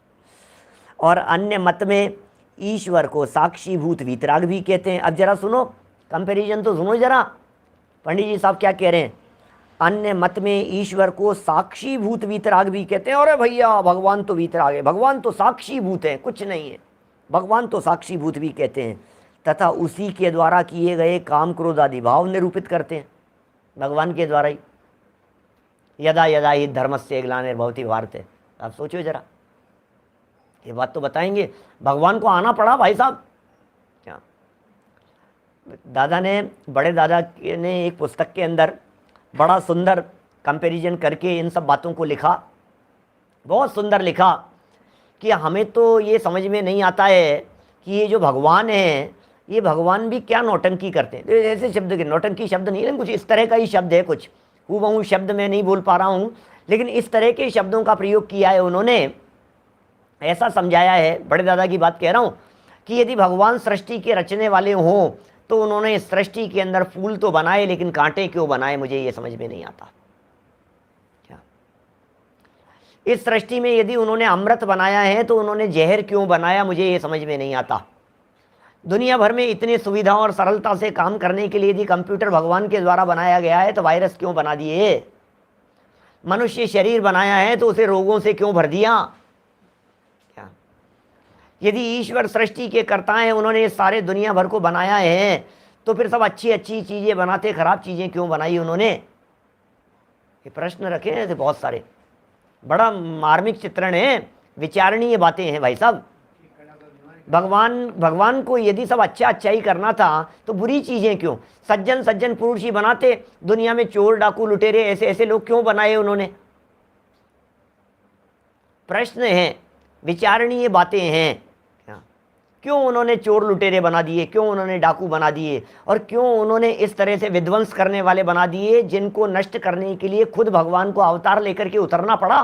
Speaker 1: और अन्य मत में ईश्वर को साक्षीभूत वीतराग भी कहते हैं। अब जरा सुनो, कंपैरिजन तो सुनो जरा, पंडित जी साहब क्या कह रहे हैं। अन्य मत में ईश्वर को साक्षीभूत वीतराग भी कहते हैं। अरे भैया भगवान तो वीतराग है, भगवान तो साक्षीभूत है, कुछ नहीं है, भगवान तो साक्षीभूत भी कहते हैं, तथा उसी के द्वारा किए गए काम क्रोध आदि भाव निरूपित करते हैं, भगवान के द्वारा ही। यदा यदा ही धर्मस्य ग्लानिर्भवति भारत है। आप सोचो जरा, ये बात तो बताएंगे, भगवान को आना पड़ा भाई साहब। क्या दादा ने, बड़े दादा ने एक पुस्तक के अंदर बड़ा सुंदर कंपैरिजन करके इन सब बातों को लिखा, बहुत सुंदर लिखा कि हमें तो ये समझ में नहीं आता है कि ये जो भगवान है, ये भगवान भी क्या नौटंकी करते हैं। ऐसे शब्द के, नौटंकी शब्द नहीं है, कुछ इस तरह का ही शब्द है, कुछ हूबहू शब्द मैं नहीं बोल पा रहा हूँ, लेकिन इस तरह के शब्दों का प्रयोग किया है उन्होंने। ऐसा समझाया है, बड़े दादा की बात कह रहा हूँ, कि यदि भगवान सृष्टि के रचने वाले हों तो उन्होंने सृष्टि के अंदर फूल तो बनाए, लेकिन कांटे क्यों बनाए, मुझे ये समझ में नहीं आता। क्या इस सृष्टि में यदि उन्होंने अमृत बनाया है तो उन्होंने जहर क्यों बनाया, मुझे ये समझ में नहीं आता। दुनिया भर में इतनी सुविधा और सरलता से काम करने के लिए यदि कंप्यूटर भगवान के द्वारा बनाया गया है तो वायरस क्यों बना दिए? मनुष्य शरीर बनाया है तो उसे रोगों से क्यों भर दिया? क्या यदि ईश्वर सृष्टि के कर्ता हैं, उन्होंने सारे दुनिया भर को बनाया है, तो फिर सब अच्छी अच्छी चीजें बनाते, खराब चीजें क्यों बनाई उन्होंने? ये प्रश्न रखे हैं बहुत सारे, बड़ा मार्मिक चित्रण है, विचारणीय बातें हैं भाई साहब। भगवान को यदि सब अच्छा ही करना था तो बुरी चीजें क्यों? सज्जन सज्जन पुरुष ही बनाते, दुनिया में चोर डाकू लुटेरे ऐसे ऐसे लोग क्यों बनाए उन्होंने? प्रश्न है, विचारणीय बातें हैं। क्यों उन्होंने चोर लुटेरे बना दिए, क्यों उन्होंने डाकू बना दिए, और क्यों उन्होंने इस तरह से विध्वंस करने वाले बना दिए जिनको नष्ट करने के लिए खुद भगवान को अवतार लेकर के उतरना पड़ा,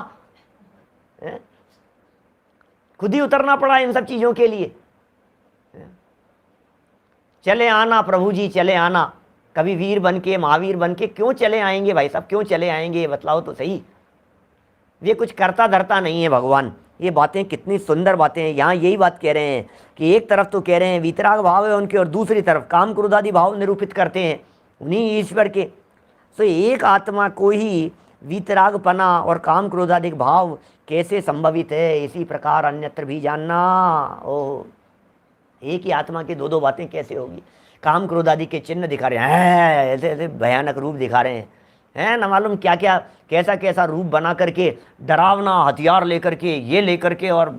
Speaker 1: खुद ही उतरना पड़ा इन सब चीजों के लिए। चले आना प्रभु जी चले आना, कभी वीर बन के महावीर बन के क्यों चले आएंगे भाई साहब, क्यों चले आएंगे ये बतलाओ तो सही। ये कुछ करता धरता नहीं है भगवान। ये बातें कितनी सुंदर बातें हैं। यहाँ यही बात कह रहे हैं कि एक तरफ तो कह रहे हैं वीतराग भाव है उनके, और दूसरी तरफ काम क्रोध आदि भाव निरूपित करते हैं उन्हीं ईश्वर के। तो एक आत्मा को ही वीतरागपना और काम क्रोधादिक भाव कैसे संभवित है, इसी प्रकार अन्यत्र भी जानना। ओह, एक ही आत्मा की दो दो बातें कैसे होगी। काम क्रोधादि के चिन्ह दिखा रहे हैं, ऐसे ऐसे भयानक रूप दिखा रहे हैं न मालूम क्या क्या, कैसा कैसा रूप बना करके, डरावना हथियार लेकर के, ये लेकर के, और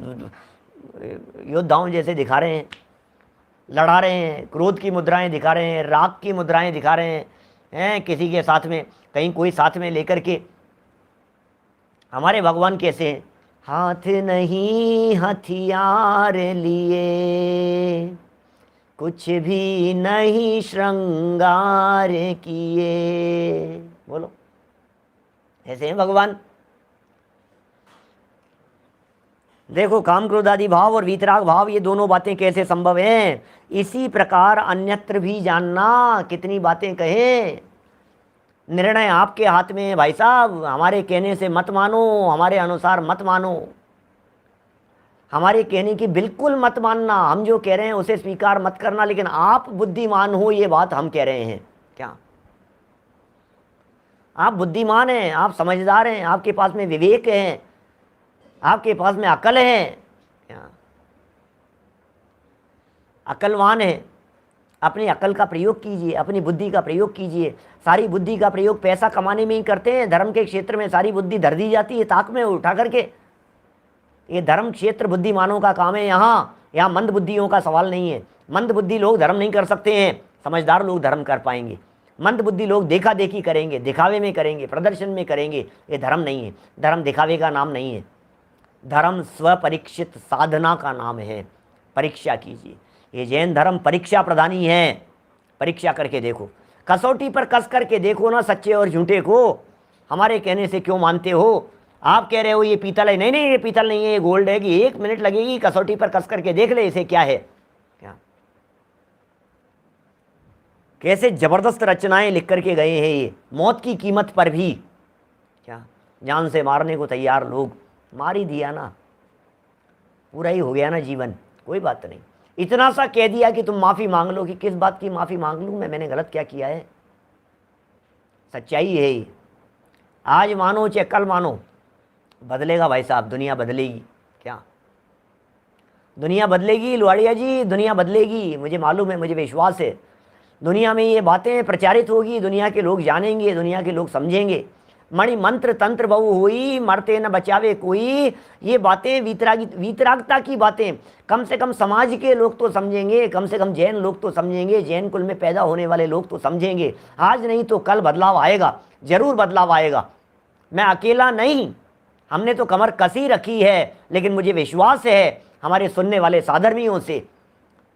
Speaker 1: योद्धाओं जैसे दिखा रहे हैं, लड़ा रहे हैं, क्रोध की मुद्राएं दिखा रहे हैं, राग की मुद्राएं दिखा रहे हैं किसी के साथ में, कहीं कोई साथ में लेकर के। हमारे भगवान कैसे हैं, हाथ नहीं हथियार लिए, कुछ भी नहीं श्रृंगार किए। बोलो, ऐसे हैं भगवान। देखो, काम क्रोधादि भाव और वीतराग भाव, ये दोनों बातें कैसे संभव हैं। इसी प्रकार अन्यत्र भी जानना, कितनी बातें कहें। निर्णय आपके हाथ में है भाई साहब। हमारे कहने से मत मानो, हमारे अनुसार मत मानो, हमारे कहने की बिल्कुल मत मानना। हम जो कह रहे हैं उसे स्वीकार मत करना, लेकिन आप बुद्धिमान हो, ये बात हम कह रहे हैं। क्या आप बुद्धिमान हैं, आप समझदार हैं, आपके पास में विवेक है, आपके पास में अकल है, क्या अकलवान है। अपनी अकल का प्रयोग कीजिए, अपनी बुद्धि का प्रयोग कीजिए। सारी बुद्धि का प्रयोग पैसा कमाने में ही करते हैं। धर्म के क्षेत्र में सारी बुद्धि धर दी जाती है ताक में उठा करके। ये धर्म क्षेत्र बुद्धिमानों का काम है। यहाँ मंद बुद्धियों का सवाल नहीं है। मंद बुद्धि लोग धर्म नहीं कर सकते हैं, समझदार लोग धर्म कर पाएंगे। मंद बुद्धि लोग देखा देखी करेंगे, दिखावे में करेंगे, प्रदर्शन में करेंगे। ये धर्म नहीं है। धर्म दिखावे का नाम नहीं है। धर्म स्वपरीक्षित साधना का नाम है। परीक्षा कीजिए। ये जैन धर्म परीक्षा प्रधानी है। परीक्षा करके देखो, कसौटी पर कस करके देखो ना सच्चे और झूठे को। हमारे कहने से क्यों मानते हो। आप कह रहे हो ये पीतल है, नहीं नहीं ये पीतल नहीं है, ये गोल्ड है। कि 1 मिनट लगेगी, कसौटी पर कस करके देख ले इसे क्या है। क्या कैसे जबरदस्त रचनाएं लिख करके गए हैं ये, मौत की कीमत पर भी। क्या जान से मारने को तैयार लोग, मार ही दिया ना, पूरा ही हो गया ना जीवन। कोई बात नहीं, इतना सा कह दिया कि तुम माफ़ी मांग लो। कि किस बात की माफ़ी मांग लूँ मैंने गलत क्या किया है। सच्चाई है ये। आज मानो चाहे कल मानो, बदलेगा भाई साहब, दुनिया बदलेगी। क्या दुनिया बदलेगी लुआड़िया जी, दुनिया बदलेगी। मुझे मालूम है, मुझे विश्वास है। दुनिया में ये बातें प्रचारित होगी, दुनिया के लोग जानेंगे, दुनिया के लोग समझेंगे। मणि मंत्र तंत्र बहु हुई, मरते न बचावे कोई। ये बातें वीतरागता की बातें कम से कम समाज के लोग तो समझेंगे, कम से कम जैन लोग तो समझेंगे, जैन कुल में पैदा होने वाले लोग तो समझेंगे। आज नहीं तो कल बदलाव आएगा, जरूर बदलाव आएगा। मैं अकेला नहीं, हमने तो कमर कसी रखी है, लेकिन मुझे विश्वास है हमारे सुनने वाले साधर्मियों से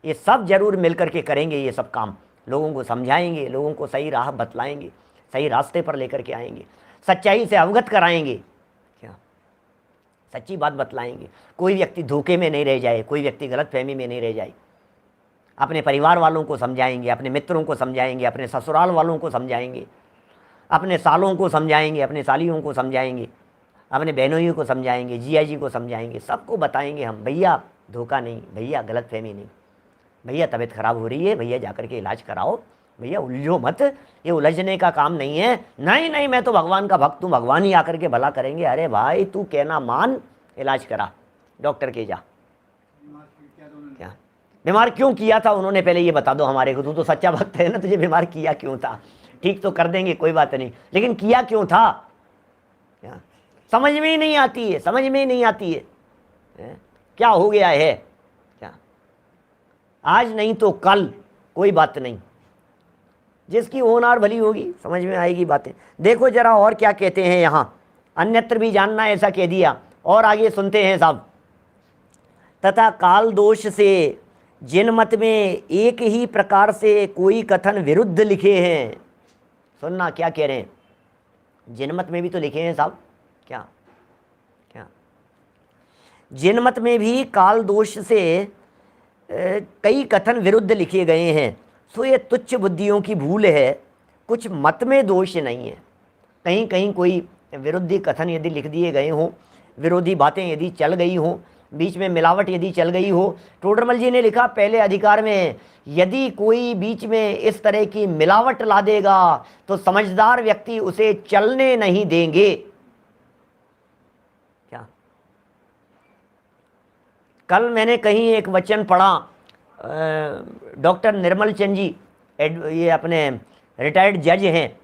Speaker 1: ये सब जरूर मिलकर के करेंगे। ये सब काम लोगों को समझाएंगे, लोगों को सही राह बतलाएंगे, सही रास्ते पर लेकर के आएंगे, सच्चाई से अवगत कराएंगे। क्या सच्ची बात बतलाएंगे। कोई व्यक्ति धोखे में नहीं रह जाए, कोई व्यक्ति गलतफहमी में नहीं रह जाए। अपने परिवार वालों को समझाएंगे, अपने मित्रों को समझाएंगे, अपने ससुराल वालों को समझाएंगे, अपने सालों को समझाएंगे, अपने सालियों को समझाएंगे, अपने बहनोइयों को समझाएंगे, जिया जी को समझाएंगे। सबको बताएंगे हम, भैया धोखा नहीं, भैया गलतफहमी नहीं, भैया तबीयत खराब हो रही है, भैया जाकर के इलाज कराओ, भैया उलझो मत, ये उलझने का काम नहीं है। नहीं नहीं मैं तो भगवान का भक्त हूँ, भगवान ही आकर के भला करेंगे। अरे भाई तू कहना मान, इलाज करा, डॉक्टर के जा। क्या बीमार क्यों किया था उन्होंने, पहले ये बता दो हमारे को। तू तो सच्चा भक्त है ना, तुझे बीमार किया क्यों था। ठीक तो कर देंगे, कोई बात नहीं, लेकिन किया क्यों था। क्या समझ में ही नहीं आती है, समझ में ही नहीं आती है। क्या हो गया है। क्या आज नहीं तो कल, कोई बात नहीं, जिसकी होनार भली होगी, समझ में आएगी बातें। देखो जरा और क्या कहते हैं यहाँ, अन्यत्र भी जानना ऐसा कह दिया। और आगे सुनते हैं साहब, तथा काल दोष से जिन मत में एक ही प्रकार से कोई कथन विरुद्ध लिखे हैं, सुनना क्या कह रहे हैं, जिन मत में भी तो लिखे हैं साहब, क्या क्या जिन मत में भी काल दोष से कई कथन विरुद्ध लिखे गए हैं, सो ये तुच्छ बुद्धियों की भूल है, कुछ मत में दोष नहीं है। कहीं कहीं कोई विरोधी कथन यदि लिख दिए गए हों, विरोधी बातें यदि चल गई हों, बीच में मिलावट यदि चल गई हो, टोडरमल जी ने लिखा पहले अधिकार में, यदि कोई बीच में इस तरह की मिलावट ला देगा तो समझदार व्यक्ति उसे चलने नहीं देंगे। क्या कल मैंने कहीं एक वचन पढ़ा, डॉक्टर निर्मल चंद जी ये अपने रिटायर्ड जज हैं,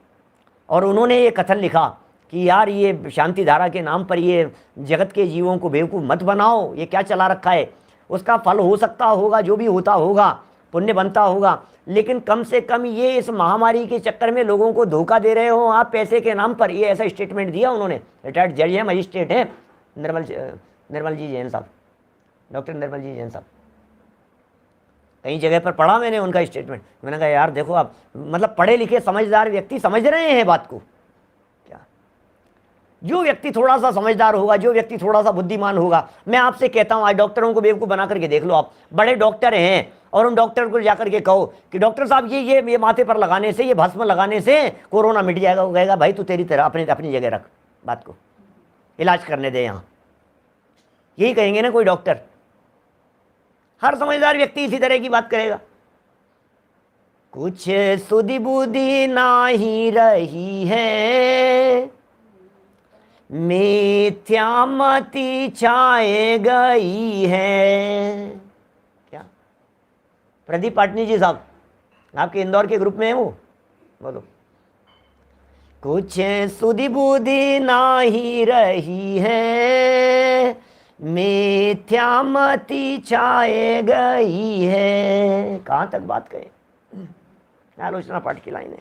Speaker 1: और उन्होंने ये कथन लिखा कि यार ये शांति धारा के नाम पर ये जगत के जीवों को बेवकूफ़ मत बनाओ, ये क्या चला रखा है। उसका फल हो सकता होगा, जो भी होता होगा पुण्य बनता होगा, लेकिन कम से कम ये इस महामारी के चक्कर में लोगों को धोखा दे रहे हो आप पैसे के नाम पर। ये ऐसा स्टेटमेंट दिया उन्होंने, रिटायर्ड जज है, मजिस्ट्रेट है, निर्मल जी जैन साहब, डॉक्टर निर्मल जी जैन साहब। कई जगह पर पढ़ा मैंने उनका स्टेटमेंट। मैंने कहा यार देखो आप, मतलब पढ़े लिखे समझदार व्यक्ति समझ रहे हैं बात को। क्या जो व्यक्ति थोड़ा सा समझदार होगा, जो व्यक्ति थोड़ा सा बुद्धिमान होगा, मैं आपसे कहता हूं आज डॉक्टरों को बेवकूफ बना करके देख लो। आप बड़े डॉक्टर हैं और उन डॉक्टर को जाकर के कहो कि डॉक्टर साहब ये माथे पर लगाने से, ये भस्म लगाने से कोरोना मिट जाएगा। वो कहेगा भाई तू तेरी तरह अपनी जगह रख बात को, इलाज करने दे यहाँ, यही कहेंगे ना कोई डॉक्टर। हर समझदार व्यक्ति इसी तरह की बात करेगा। कुछ सुधि बुद्धि नाही रही है, मिथ्या मति छाए गई है। क्या प्रदीप पाटनी जी साहब आपके इंदौर के ग्रुप में है वो, बोलो। कुछ सुधि बुद्धि नाही रही है, मिथ्या मति छाए गई है। कहाँ तक बात कहे, आलोचना पाठ की लाइन है।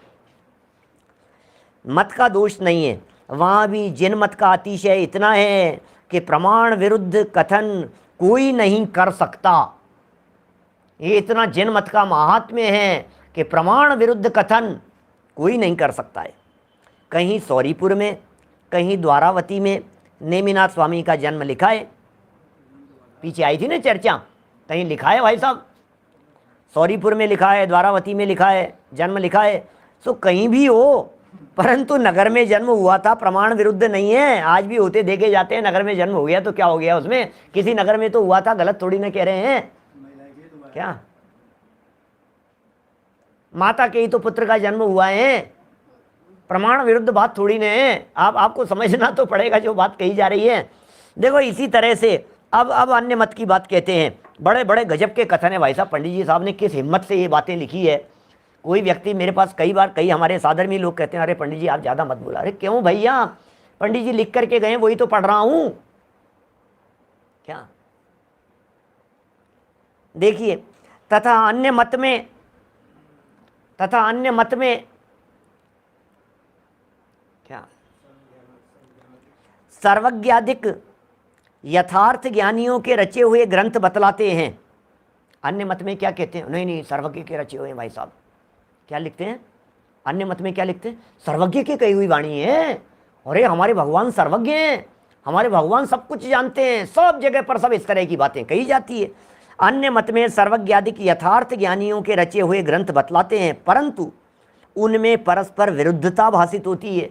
Speaker 1: मत का दोष नहीं है, वहाँ भी जिन मत का अतिशय इतना है कि प्रमाण विरुद्ध कथन कोई नहीं कर सकता। ये इतना जिन मत का महात्म्य है कि प्रमाण विरुद्ध कथन कोई नहीं कर सकता है। कहीं सौरीपुर में, कहीं द्वारावती में नेमिनाथ स्वामी का जन्म लिखा है, पीछे आई थी ना चर्चा, कहीं लिखा है भाई साहब, सौरीपुर में लिखा है, द्वारावती में लिखा है, जन्म लिखा है। सो कहीं भी हो, परंतु नगर में जन्म हुआ था, प्रमाण विरुद्ध नहीं है। आज भी होते देखे जाते हैं, नगर में जन्म हो गया तो क्या हो गया उसमें, किसी नगर में तो हुआ था, गलत थोड़ी ना कह रहे हैं। क्या माता के ही तो पुत्र का जन्म हुआ है, प्रमाण विरुद्ध बात थोड़ी ना है। आपको समझना तो पड़ेगा जो बात कही जा रही है। देखो इसी तरह से अब अन्य मत की बात कहते हैं, बड़े बड़े गजब के कथन है भाई साहब। पंडित जी साहब ने किस हिम्मत से ये बातें लिखी है। कोई व्यक्ति मेरे पास कई हमारे साधर्मी लोग कहते हैं अरे पंडित जी आप ज़्यादा मत बोला। अरे क्यों भैया, पंडित जी लिख करके गए, वही तो पढ़ रहा हूँ। क्या देखिए, तथा अन्य मत में क्या सर्वज्ञाधिक यथार्थ ज्ञानियों के रचे हुए ग्रंथ बतलाते हैं। अन्य मत में क्या कहते हैं, नहीं सर्वज्ञ के रचे हुए भाई साहब। क्या लिखते हैं अन्य मत में, क्या लिखते हैं, सर्वज्ञ की कही हुई वाणी है। अरे हमारे भगवान सर्वज्ञ हैं, हमारे भगवान सब कुछ जानते हैं। सब जगह पर सब इस तरह की बातें कही जाती है। अन्य मत में सर्वज्ञादिक यथार्थ ज्ञानियों के रचे हुए ग्रंथ बतलाते हैं, परंतु उनमें परस्पर विरुद्धता भाषित होती है।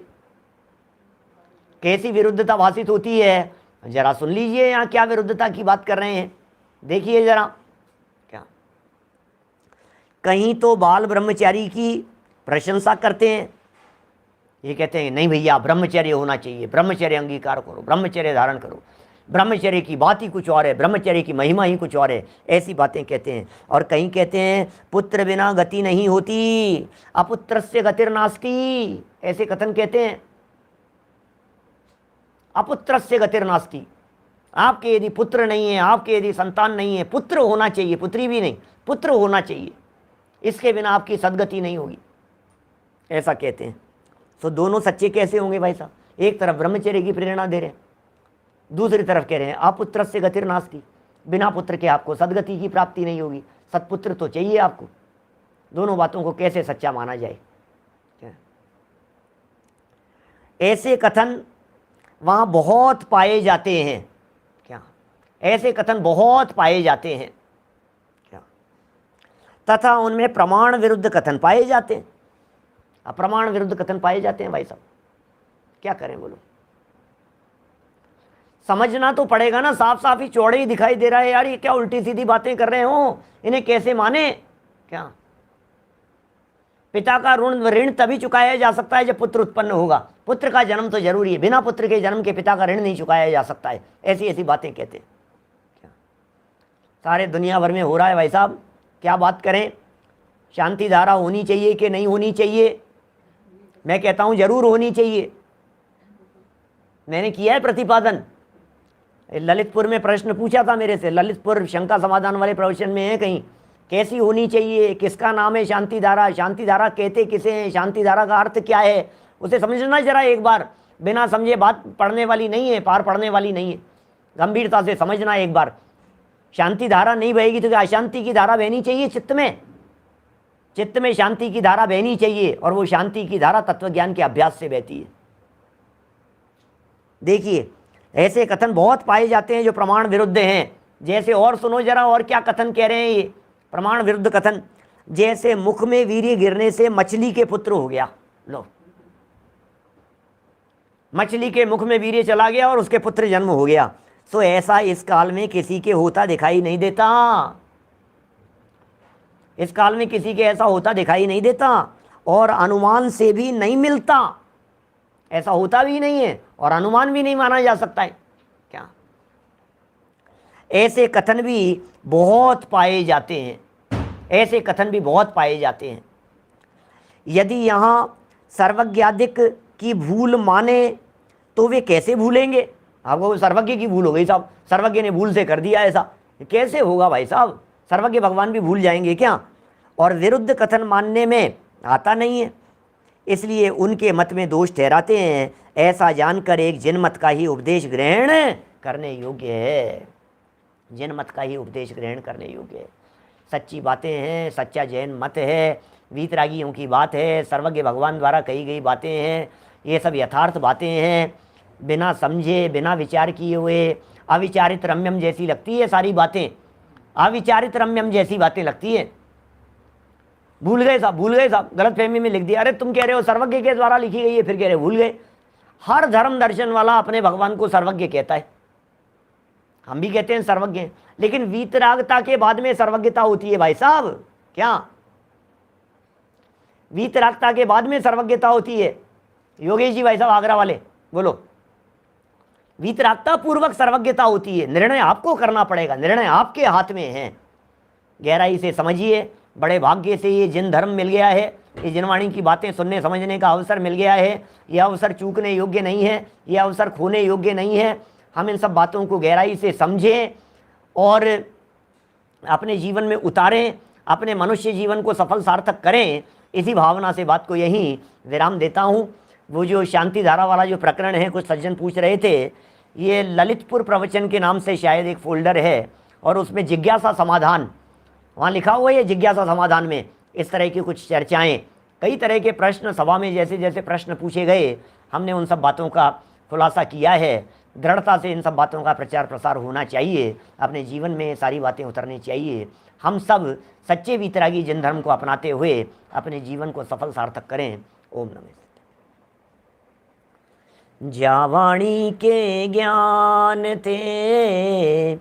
Speaker 1: कैसी विरुद्धता भाषित होती है, जरा सुन लीजिए यहाँ क्या विरुद्धता की बात कर रहे हैं, देखिए जरा। क्या कहीं तो बाल ब्रह्मचारी की प्रशंसा करते हैं, ये कहते हैं नहीं भैया ब्रह्मचर्य होना चाहिए, ब्रह्मचर्य अंगीकार करो, ब्रह्मचर्य धारण करो, ब्रह्मचर्य की बात ही कुछ और है, ब्रह्मचर्य की महिमा ही कुछ और है, ऐसी बातें कहते हैं। और कहीं कहते हैं पुत्र बिना गति नहीं होती, अपुत्रस्य गतिर्नास्ति, ऐसे कथन कहते हैं। अपुत्रस्य गतिर्नास्ति, आपके यदि पुत्र नहीं है, आपके यदि संतान नहीं है, पुत्र होना चाहिए, पुत्री भी नहीं, पुत्र होना चाहिए, इसके बिना आपकी सदगति नहीं होगी, ऐसा कहते हैं। तो दोनों सच्चे कैसे होंगे भाई साहब, एक तरफ ब्रह्मचर्य की प्रेरणा दे रहे हैं, दूसरी तरफ कह रहे हैं अपुत्रस्य गतिर्नास्ति, बिना पुत्र के आपको सदगति की प्राप्ति नहीं होगी। सत्पुत्र तो चाहिए आपको। दोनों बातों को कैसे सच्चा माना जाए? क्या ऐसे कथन वहां बहुत पाए जाते हैं? क्या ऐसे कथन बहुत पाए जाते हैं? क्या तथा उनमें प्रमाण विरुद्ध कथन पाए जाते हैं। अप्रमाण विरुद्ध कथन पाए जाते हैं भाई साहब, क्या करें बोलो? समझना तो पड़ेगा ना, साफ साफ ही चौड़े ही दिखाई दे रहा है यार, ये क्या उल्टी सीधी बातें कर रहे हो, इन्हें कैसे माने? क्या पिता का ऋण तभी चुकाया जा सकता है जब पुत्र उत्पन्न होगा। पुत्र का जन्म तो जरूरी है, बिना पुत्र के जन्म के पिता का ऋण नहीं चुकाया जा सकता है। ऐसी ऐसी बातें कहते हैं। क्या सारे दुनिया भर में हो रहा है भाई साहब, क्या बात करें? शांति धारा होनी चाहिए कि नहीं होनी चाहिए? मैं कहता हूं जरूर होनी चाहिए। मैंने किया है प्रतिपादन। ललितपुर में प्रश्न पूछा था मेरे से, ललितपुर शंका समाधान वाले प्रवचन में है कहीं, कैसी होनी चाहिए, किसका नाम है शांति धारा, शांति धारा कहते किसे हैं, शांति धारा का अर्थ क्या है, उसे समझना जरा एक बार। बिना समझे बात पढ़ने वाली नहीं है, पार पढ़ने वाली नहीं है। गंभीरता से समझना एक बार। शांति धारा नहीं बहेगी तो क्या अशांति की धारा बहनी चाहिए चित्त में? चित्त में शांति की धारा बहनी चाहिए, और वो शांति की धारा तत्वज्ञान के अभ्यास से बहती है। देखिए ऐसे कथन बहुत पाए जाते हैं जो प्रमाण विरुद्ध हैं। जैसे, और सुनो जरा, और क्या कथन कह रहे हैं ये प्रमाण विरुद्ध कथन? जैसे मुख में वीर्य गिरने से मछली के पुत्र हो गया। लो, मछली के मुख में वीर्य चला गया और उसके पुत्र जन्म हो गया। सो ऐसा इस काल में किसी के होता दिखाई नहीं देता। इस काल में किसी के ऐसा होता दिखाई नहीं देता, और अनुमान से भी नहीं मिलता। ऐसा होता भी नहीं है और अनुमान भी नहीं माना जा सकता है। क्या ऐसे कथन भी बहुत पाए जाते हैं, ऐसे कथन भी बहुत पाए जाते हैं। यदि यहाँ सर्वज्ञादिक की भूल माने तो वे कैसे भूलेंगे? आपको सर्वज्ञ की भूल हो गई साहब, सर्वज्ञ ने भूल से कर दिया ऐसा, कैसे होगा भाई साहब? सर्वज्ञ भगवान भी भूल जाएंगे क्या? और विरुद्ध कथन मानने में आता नहीं है, इसलिए उनके मत में दोष ठहराते हैं। ऐसा जानकर एक जिन मत का ही उपदेश ग्रहण करने योग्य है। जिन मत का ही उपदेश ग्रहण करने योग्य है। सच्ची बातें हैं, सच्चा जैन मत है, वीतरागियों की बात है, सर्वज्ञ भगवान द्वारा कही गई बातें हैं, ये सब यथार्थ बातें हैं। बिना समझे, बिना विचार किए हुए अविचारित रम्यम जैसी लगती है सारी बातें, अविचारित रम्यम जैसी बातें लगती है। भूल गए साहब, भूल गए साहब, गलत फहमी में लिख दिया। अरे तुम कह रहे हो सर्वज्ञ के द्वारा लिखी गई है, फिर कह रहे भूल गए। हर धर्म दर्शन वाला अपने भगवान को सर्वज्ञ कहता है, हम भी कहते हैं सर्वज्ञ, लेकिन वीतरागता के बाद में सर्वज्ञता होती है भाई साहब। क्या वीतरागता के बाद में सर्वज्ञता होती है? योगेश जी भाई साहब आगरा वाले, बोलो। वीतरागता पूर्वक सर्वज्ञता होती है। निर्णय आपको करना पड़ेगा, निर्णय आपके हाथ में है। गहराई से समझिए। बड़े भाग्य से ये जिन धर्म मिल गया है, ये जिनवाणी की बातें सुनने समझने का अवसर मिल गया है। यह अवसर चूकने योग्य नहीं है, यह अवसर खोने योग्य नहीं है। हम इन सब बातों को गहराई से समझें और अपने जीवन में उतारें, अपने मनुष्य जीवन को सफल सार्थक करें। इसी भावना से बात को यहीं विराम देता हूँ। वो जो शांति धारा वाला जो प्रकरण है, कुछ सज्जन पूछ रहे थे, ये ललितपुर प्रवचन के नाम से शायद एक फोल्डर है, और उसमें जिज्ञासा समाधान वहाँ लिखा हुआ है। जिज्ञासा समाधान में इस तरह की कुछ चर्चाएं, कई तरह के प्रश्न सभा में जैसे जैसे प्रश्न पूछे गए, हमने उन सब बातों का खुलासा किया है। दृढ़ता से इन सब बातों का प्रचार प्रसार होना चाहिए, अपने जीवन में सारी बातें उतरनी चाहिए। हम सब सच्चे वीतरागी जिन धर्म को अपनाते हुए अपने जीवन को सफल सार्थक करें। ओम नमः। जावाणी के ज्ञान थे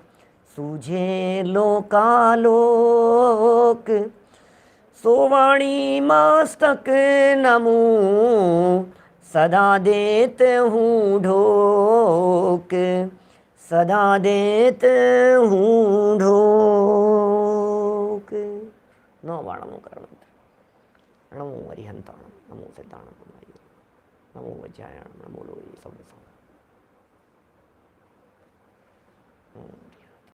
Speaker 1: सूझे लोकालोक, सोवाणी मस्तक नमो सदा देत हूँ ढोक, सदा देत हूँ ढोक। नौ बार नमो करणम, नमो अरिहंताणम, नमो सिद्धाणम, नमो वज्रायणम, नमो लोये सब।